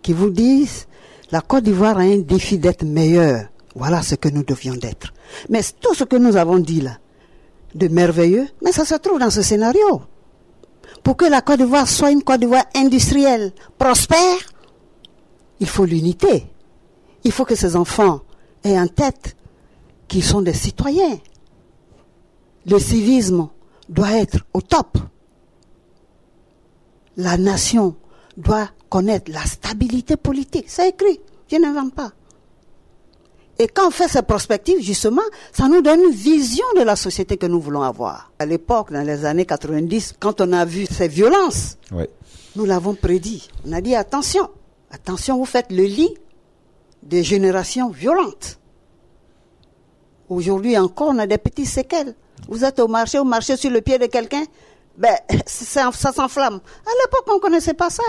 qui vous disent la Côte d'Ivoire a un défi d'être meilleure. Voilà ce que nous devions d'être. Mais tout ce que nous avons dit là, de merveilleux, mais ça se trouve dans ce scénario. Pour que la Côte d'Ivoire soit une Côte d'Ivoire industrielle, prospère, il faut l'unité. Il faut que ces enfants aient en tête qu'ils sont des citoyens. Le civisme doit être au top. La nation doit connaître la stabilité politique. C'est écrit, je n'invente pas. Et quand on fait ces prospectives, justement, ça nous donne une vision de la société que nous voulons avoir. À l'époque, dans les années 90, quand on a vu ces violences, nous l'avons prédit. On a dit attention, vous faites le lit des générations violentes. Aujourd'hui encore, on a des petites séquelles. Vous êtes au marché sur le pied de quelqu'un, ça s'enflamme. À l'époque, on ne connaissait pas ça.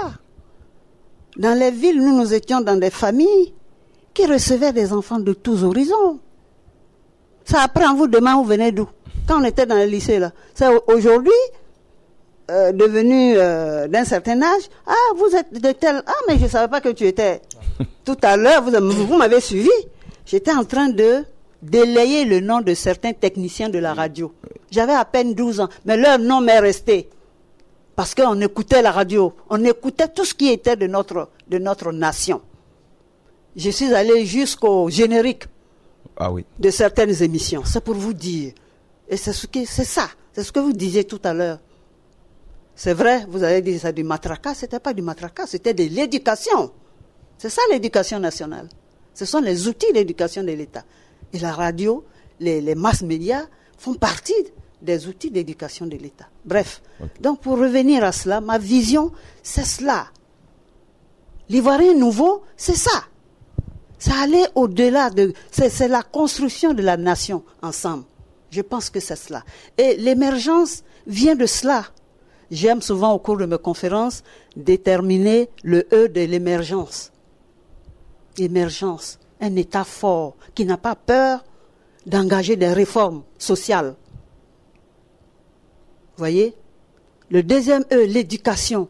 Dans les villes, nous étions dans des familles qui recevaient des enfants de tous horizons. Ça apprend vous demain, vous venez d'où? Quand on était dans le lycée, là. C'est aujourd'hui, devenu d'un certain âge, vous êtes de tel... mais je ne savais pas que tu étais... Tout à l'heure, vous m'avez suivi. J'étais en train de délayer le nom de certains techniciens de la radio. J'avais à peine 12 ans, mais leur nom m'est resté. Parce qu'on écoutait la radio, on écoutait tout ce qui était de notre nation. Je suis allé jusqu'au générique de certaines émissions. C'est pour vous dire. Et c'est ça. C'est ce que vous disiez tout à l'heure. C'est vrai, vous avez dit ça du matraquage. C'était pas du matraquage, c'était de l'éducation. C'est ça l'éducation nationale. Ce sont les outils d'éducation de l'État. Et la radio, les masses médias font partie des outils d'éducation de l'État. Bref. Donc pour revenir à cela, ma vision, c'est cela. L'Ivoirien nouveau, c'est ça. Ça allait au-delà c'est la construction de la nation ensemble. Je pense que c'est cela. Et l'émergence vient de cela. J'aime souvent au cours de mes conférences déterminer le E de l'émergence. Émergence, un État fort qui n'a pas peur d'engager des réformes sociales. Vous voyez? Le deuxième E, l'éducation,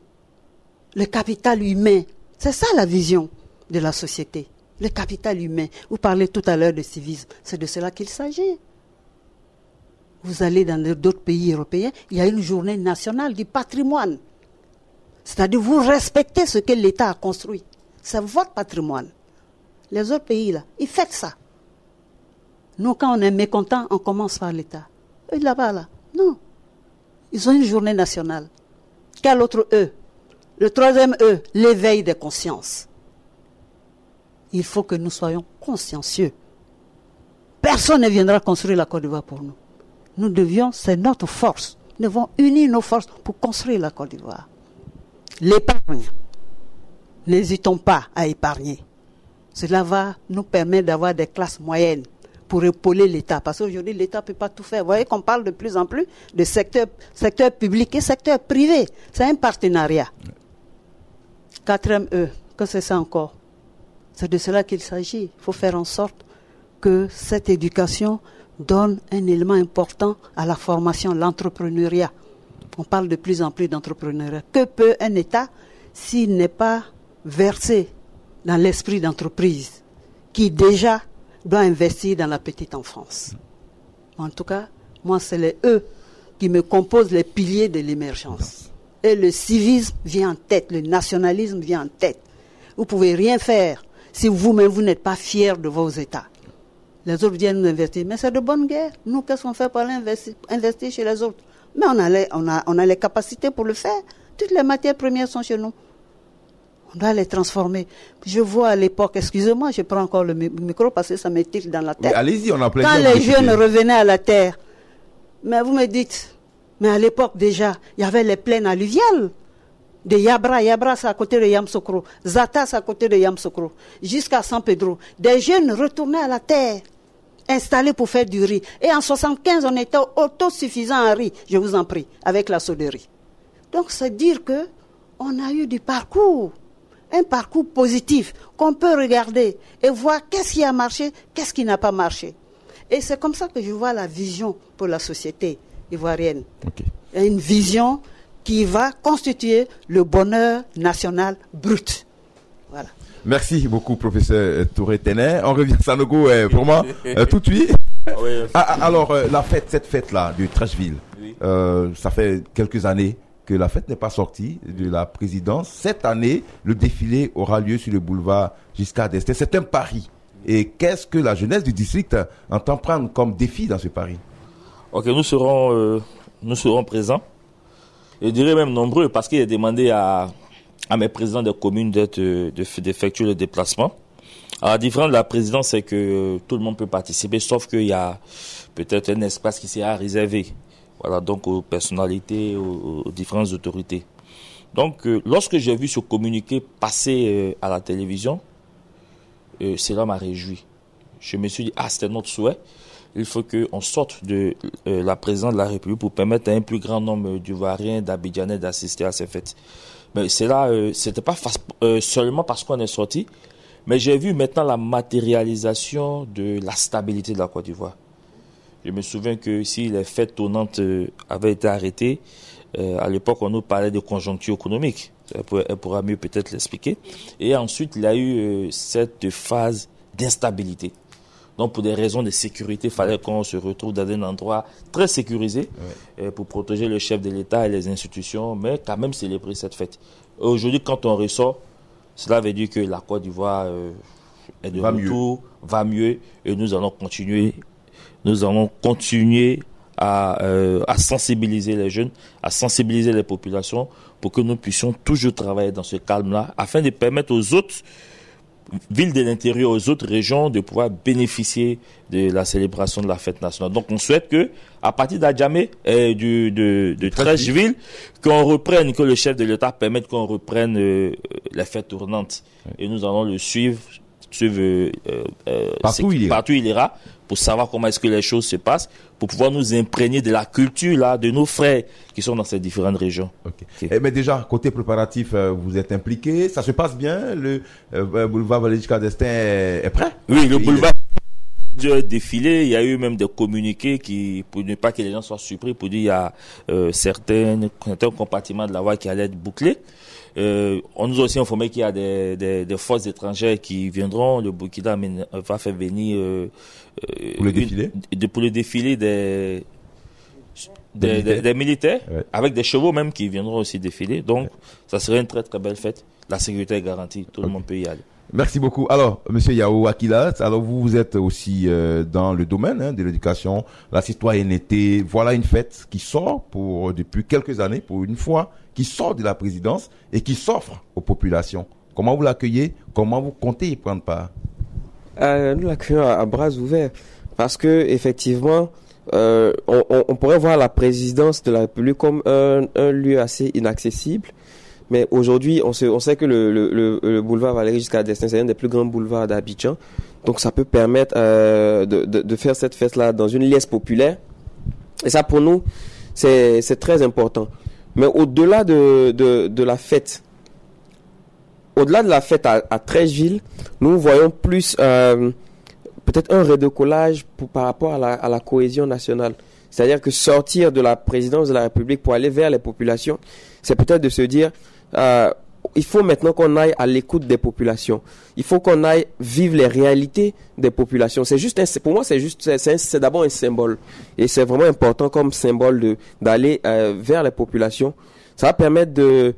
le capital humain. C'est ça la vision de la société. Le capital humain. Vous parlez tout à l'heure de civisme. C'est de cela qu'il s'agit. Vous allez dans d'autres pays européens, il y a une journée nationale du patrimoine. C'est-à-dire vous respectez ce que l'État a construit. C'est votre patrimoine. Les autres pays, là, ils fêtent ça. Nous, quand on est mécontent, on commence par l'État. Eux, là-bas, là, non. Ils ont une journée nationale. Quel autre E? Le troisième E, l'éveil des consciences. Il faut que nous soyons consciencieux. Personne ne viendra construire la Côte d'Ivoire pour nous. Nous devions, c'est notre force. Nous devons unir nos forces pour construire la Côte d'Ivoire. L'épargne. N'hésitons pas à épargner. Cela va nous permettre d'avoir des classes moyennes pour épauler l'État. Parce qu'aujourd'hui, l'État ne peut pas tout faire. Vous voyez qu'on parle de plus en plus de secteur public et secteur privé. C'est un partenariat. Quatrième E, que c'est ça encore? C'est de cela qu'il s'agit. Il faut faire en sorte que cette éducation donne un élément important à la formation, l'entrepreneuriat. On parle de plus en plus d'entrepreneuriat. Que peut un État s'il n'est pas versé dans l'esprit d'entreprise qui déjà doit investir dans la petite enfance? En tout cas, moi, c'est les E qui me composent les piliers de l'émergence. Et le civisme vient en tête, le nationalisme vient en tête. Vous ne pouvez rien faire si vous-même, vous n'êtes pas fier de vos États. Les autres viennent nous investir. Mais c'est de bonne guerre. Nous, qu'est-ce qu'on fait pour aller investir chez les autres? Mais on a les capacités pour le faire. Toutes les matières premières sont chez nous. On doit les transformer. Je vois à l'époque, excusez-moi, je prends encore le micro parce que ça me tire dans la tête. Mais allez-y, on a plein. Quand les jeunes revenaient à la terre, mais vous me dites, mais à l'époque déjà, il y avait les plaines alluviales de Yabra. Yabra, c'est à côté de Yamoussoukro. Zata, c'est à côté de Yamoussoukro. Jusqu'à San Pedro. Des jeunes retournaient à la terre, installés pour faire du riz. Et en 75, on était autosuffisant en riz, je vous en prie, avec la sauderie. Donc, c'est dire que on a eu du parcours, un parcours positif qu'on peut regarder et voir qu'est-ce qui a marché, qu'est-ce qui n'a pas marché. Et c'est comme ça que je vois la vision pour la société ivoirienne. Okay. Une vision qui va constituer le bonheur national brut. Voilà. Merci beaucoup, professeur Touré-Ténet. On revient à Sanogo pour moi tout de suite. Oui, alors, cette fête-là de Treichville, oui. Ça fait quelques années que la fête n'est pas sortie de la présidence. Cette année, le défilé aura lieu sur le boulevard Giscard d'Estaing. C'est un pari. Et qu'est-ce que la jeunesse du district entend prendre comme défi dans ce pari? Ok, nous serons présents. Je dirais même nombreux, parce qu'il est demandé à mes présidents de communes d'effectuer le déplacement. Alors, la différence de la présidence, c'est que tout le monde peut participer, sauf qu'il y a peut-être un espace qui sera réservé. Voilà, donc aux personnalités, aux différentes autorités. Donc, lorsque j'ai vu ce communiqué passer à la télévision, cela m'a réjoui. Je me suis dit, c'était notre souhait. Il faut qu'on sorte de la présidence de la République pour permettre à un plus grand nombre d'Ivoiriens, d'Abidjanais d'assister à ces fêtes. Mais c'était pas seulement parce qu'on est sorti, mais j'ai vu maintenant la matérialisation de la stabilité de la Côte d'Ivoire. Je me souviens que si les fêtes tournantes avaient été arrêtées, à l'époque on nous parlait de conjoncture économique. Elle pourra mieux peut-être l'expliquer. Et ensuite il y a eu cette phase d'instabilité. Donc pour des raisons de sécurité, il fallait qu'on se retrouve dans un endroit très sécurisé pour protéger le chef de l'État et les institutions, mais quand même célébrer cette fête. Aujourd'hui, quand on ressort, cela veut dire que la Côte d'Ivoire est de retour, va mieux, et nous allons continuer à sensibiliser les jeunes, à sensibiliser les populations pour que nous puissions toujours travailler dans ce calme-là, afin de permettre aux autres villes de l'intérieur, aux autres régions de pouvoir bénéficier de la célébration de la fête nationale. Donc on souhaite que, à partir d'Adjamé et de 13 villes, qu'on reprenne, que le chef de l'État permette qu'on reprenne les fêtes tournantes. Et nous allons le suivre partout où il ira, pour savoir comment est-ce que les choses se passent, pour pouvoir nous imprégner de la culture là, de nos frères qui sont dans ces différentes régions. Okay. Mais déjà, côté préparatif, vous êtes impliqué, ça se passe bien, le boulevard Valéry Giscard d'Estaing est prêt? Oui, le boulevard défilé, il y a eu même des communiqués pour ne pas que les gens soient surpris, pour dire qu'il y a certains compartiments de la voie qui allaient être bouclés. On nous a aussi informé qu'il y a des forces étrangères qui viendront. Le Burkina va faire venir pour le défilé des militaires, avec des chevaux même qui viendront aussi défiler. Donc, ça serait une très très belle fête. La sécurité est garantie, tout le monde peut y aller. Merci beaucoup. Alors, Monsieur Yao Akilat, alors vous êtes aussi dans le domaine de l'éducation, la citoyenneté. Voilà une fête qui sort depuis quelques années, pour une fois, qui sort de la présidence et qui s'offre aux populations. Comment vous l'accueillez? Comment vous comptez y prendre part? Nous l'accueillons à bras ouverts, parce que effectivement, on pourrait voir la présidence de la République comme un lieu assez inaccessible. Mais aujourd'hui, on sait que le boulevard Valéry Giscard d'Estaing, c'est un des plus grands boulevards d'Abidjan. Donc, ça peut permettre de faire cette fête-là dans une liesse populaire. Et ça, pour nous, c'est très important. Mais au-delà de la fête, à 13 villes, nous voyons plus peut-être un redécollage par rapport à la cohésion nationale. C'est-à-dire que sortir de la présidence de la République pour aller vers les populations, c'est peut-être de se dire il faut maintenant qu'on aille à l'écoute des populations. Il faut qu'on aille vivre les réalités des populations. Pour moi, c'est d'abord un symbole. Et c'est vraiment important comme symbole d'aller vers les populations. Ça va permettre de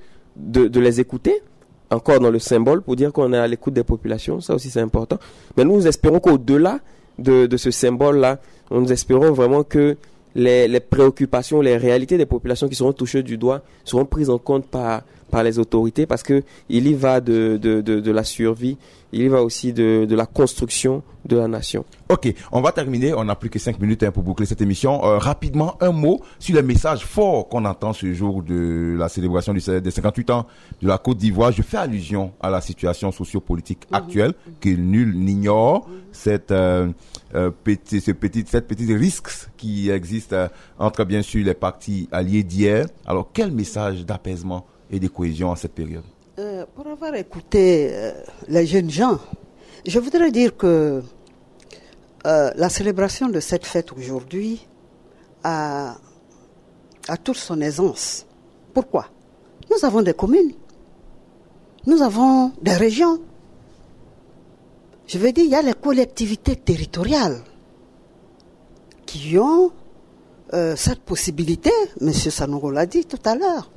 les écouter, encore dans le symbole, pour dire qu'on est à l'écoute des populations. Ça aussi, c'est important. Mais nous espérons qu'au-delà de ce symbole-là, nous espérons vraiment que les préoccupations, les réalités des populations qui seront touchées du doigt seront prises en compte par les autorités, parce que il y va de la survie, il y va aussi de la construction de la nation. Ok, on va terminer, on n'a plus que 5 minutes pour boucler cette émission. Rapidement, un mot sur les messages forts qu'on entend ce jour de la célébration des 58 ans de la Côte d'Ivoire. Je fais allusion à la situation sociopolitique actuelle, que nul n'ignore, cette petite risque qui existe entre bien sûr les partis alliés d'hier. Alors quel message d'apaisement et de cohésion en cette période? Pour avoir écouté les jeunes gens, je voudrais dire que la célébration de cette fête aujourd'hui a toute son aisance. Pourquoi? Nous avons des communes, nous avons des régions. Je veux dire, il y a les collectivités territoriales qui ont cette possibilité, M. Sanogo l'a dit tout à l'heure,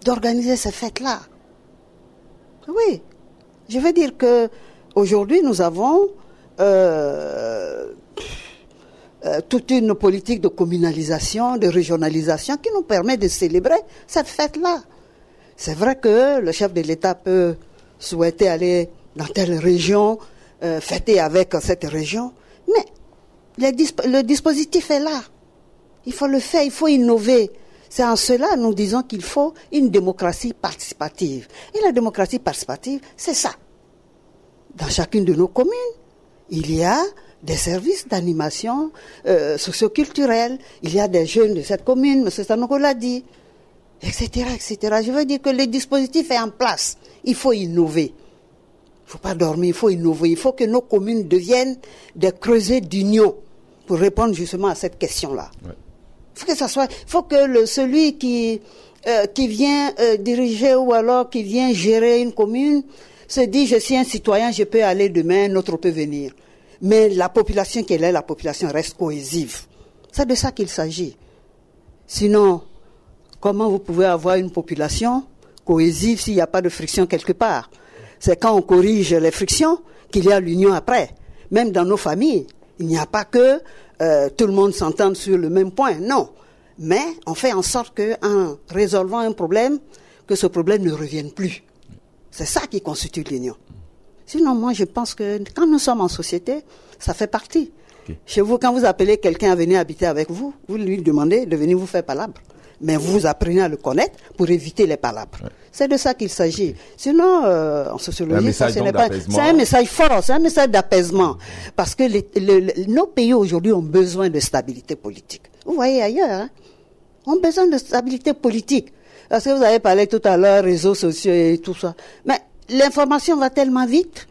d'organiser ces fêtes-là. Oui, je veux dire que aujourd'hui nous avons toute une politique de communalisation, de régionalisation qui nous permet de célébrer cette fête-là. C'est vrai que le chef de l'État peut souhaiter aller dans telle région, fêter avec cette région. Mais le dispositif est là. Il faut le faire, il faut innover. C'est en cela nous disons qu'il faut une démocratie participative. Et la démocratie participative, c'est ça. Dans chacune de nos communes, il y a des services d'animation socio-culturelle. Il y a des jeunes de cette commune, M. Sanoko l'a dit, etc., etc. Je veux dire que le dispositif est en place. Il faut innover. Il ne faut pas dormir, il faut innover. Il faut que nos communes deviennent des creusets d'union pour répondre justement à cette question-là. Ouais. Il faut que celui qui vient diriger ou alors qui vient gérer une commune se dit je suis un citoyen, je peux aller demain, un autre peut venir. Mais la population qui est là, la population reste cohésive. C'est de ça qu'il s'agit. Sinon, comment vous pouvez avoir une population cohésive s'il n'y a pas de friction quelque part? C'est quand on corrige les frictions qu'il y a l'union après. Même dans nos familles, il n'y a pas que tout le monde s'entende sur le même point, non. Mais on fait en sorte qu'en résolvant un problème, que ce problème ne revienne plus. C'est ça qui constitue l'union. Sinon, moi, je pense que quand nous sommes en société, ça fait partie. Okay. Chez vous, quand vous appelez quelqu'un à venir habiter avec vous, vous lui demandez de venir vous faire palabre. Mais vous apprenez à le connaître pour éviter les palabres. Ouais. C'est de ça qu'il s'agit. Sinon, en sociologie, c'est un message fort, c'est un message d'apaisement. Parce que nos pays aujourd'hui ont besoin de stabilité politique. Vous voyez ailleurs, hein, ont besoin de stabilité politique. Parce que vous avez parlé tout à l'heure, réseaux sociaux et tout ça. Mais l'information va tellement vite,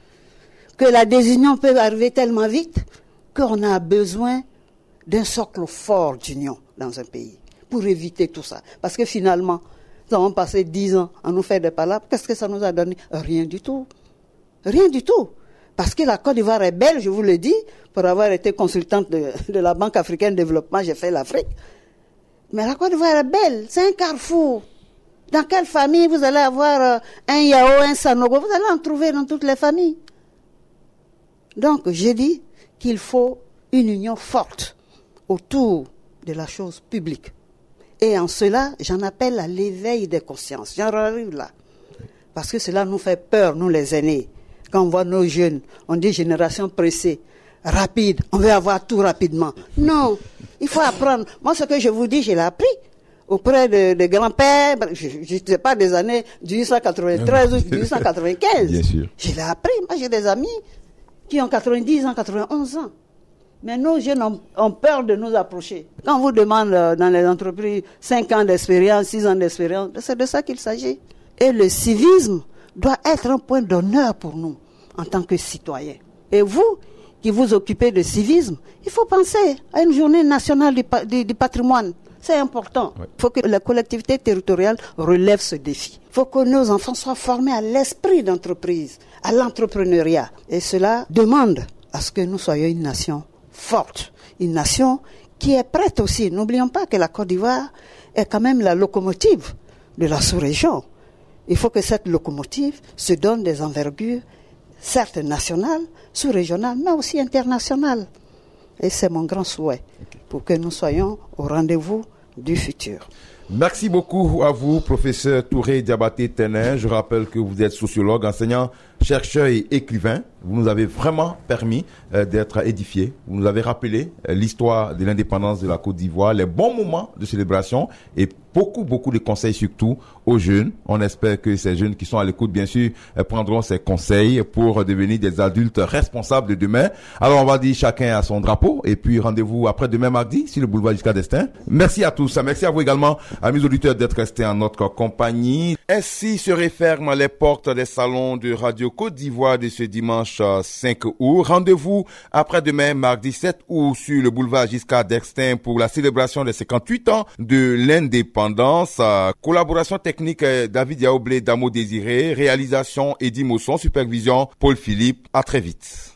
que la décision peut arriver tellement vite, qu'on a besoin d'un socle fort d'union dans un pays, pour éviter tout ça. Parce que finalement, nous avons passé 10 ans à nous faire des palabres. Qu'est-ce que ça nous a donné? Rien du tout. Rien du tout. Parce que la Côte d'Ivoire est belle, je vous le dis, pour avoir été consultante de la Banque africaine de développement, j'ai fait l'Afrique. Mais la Côte d'Ivoire est belle, c'est un carrefour. Dans quelle famille vous allez avoir un Yao, un Sanogo? Vous allez en trouver dans toutes les familles. Donc, j'ai dit qu'il faut une union forte autour de la chose publique. Et en cela, j'en appelle à l'éveil des consciences. J'en arrive là. Parce que cela nous fait peur, nous les aînés. Quand on voit nos jeunes, on dit génération pressée, rapide, on veut avoir tout rapidement. Non, il faut apprendre. Moi, ce que je vous dis, je l'ai appris auprès de grands-pères, je ne sais pas, des années 1893 ou 1895. Bien sûr. Je l'ai appris. Moi, j'ai des amis qui ont 90 ans, 91 ans. Mais nos jeunes ont peur de nous approcher. Quand on vous demande dans les entreprises 5 ans d'expérience, 6 ans d'expérience, c'est de ça qu'il s'agit. Et le civisme doit être un point d'honneur pour nous en tant que citoyens. Et vous, qui vous occupez de civisme, il faut penser à une journée nationale du patrimoine. C'est important. Il faut que la collectivité territoriale relève ce défi. Il faut que nos enfants soient formés à l'esprit d'entreprise, à l'entrepreneuriat. Et cela demande à ce que nous soyons une nation forte, une nation qui est prête aussi. N'oublions pas que la Côte d'Ivoire est quand même la locomotive de la sous-région. Il faut que cette locomotive se donne des envergures, certes nationales, sous-régionales, mais aussi internationales. Et c'est mon grand souhait pour que nous soyons au rendez-vous du futur. Merci beaucoup à vous, professeur Touré Diabaté Tenin. Je rappelle que vous êtes sociologue, enseignant, chercheur et écrivain. Vous nous avez vraiment permis d'être édifiés. Vous nous avez rappelé l'histoire de l'indépendance de la Côte d'Ivoire, les bons moments de célébration et beaucoup de conseils surtout aux jeunes. On espère que ces jeunes qui sont à l'écoute, bien sûr, prendront ces conseils pour devenir des adultes responsables de demain. Alors, on va dire chacun à son drapeau et puis rendez-vous après-demain mardi sur le boulevard Giscard d'Estaing. Merci à tous. Merci à vous également, amis auditeurs, d'être restés en notre compagnie. Ainsi se referment les portes des salons de Radio Côte d'Ivoire de ce dimanche 5 août. Rendez-vous après-demain, mardi 7 août, sur le boulevard Giscard d'Estaing pour la célébration des 58 ans de l'indépendance. Collaboration technique David Yaoblé, Damo Désiré. Réalisation Eddie Mosson. Supervision Paul Philippe. À très vite.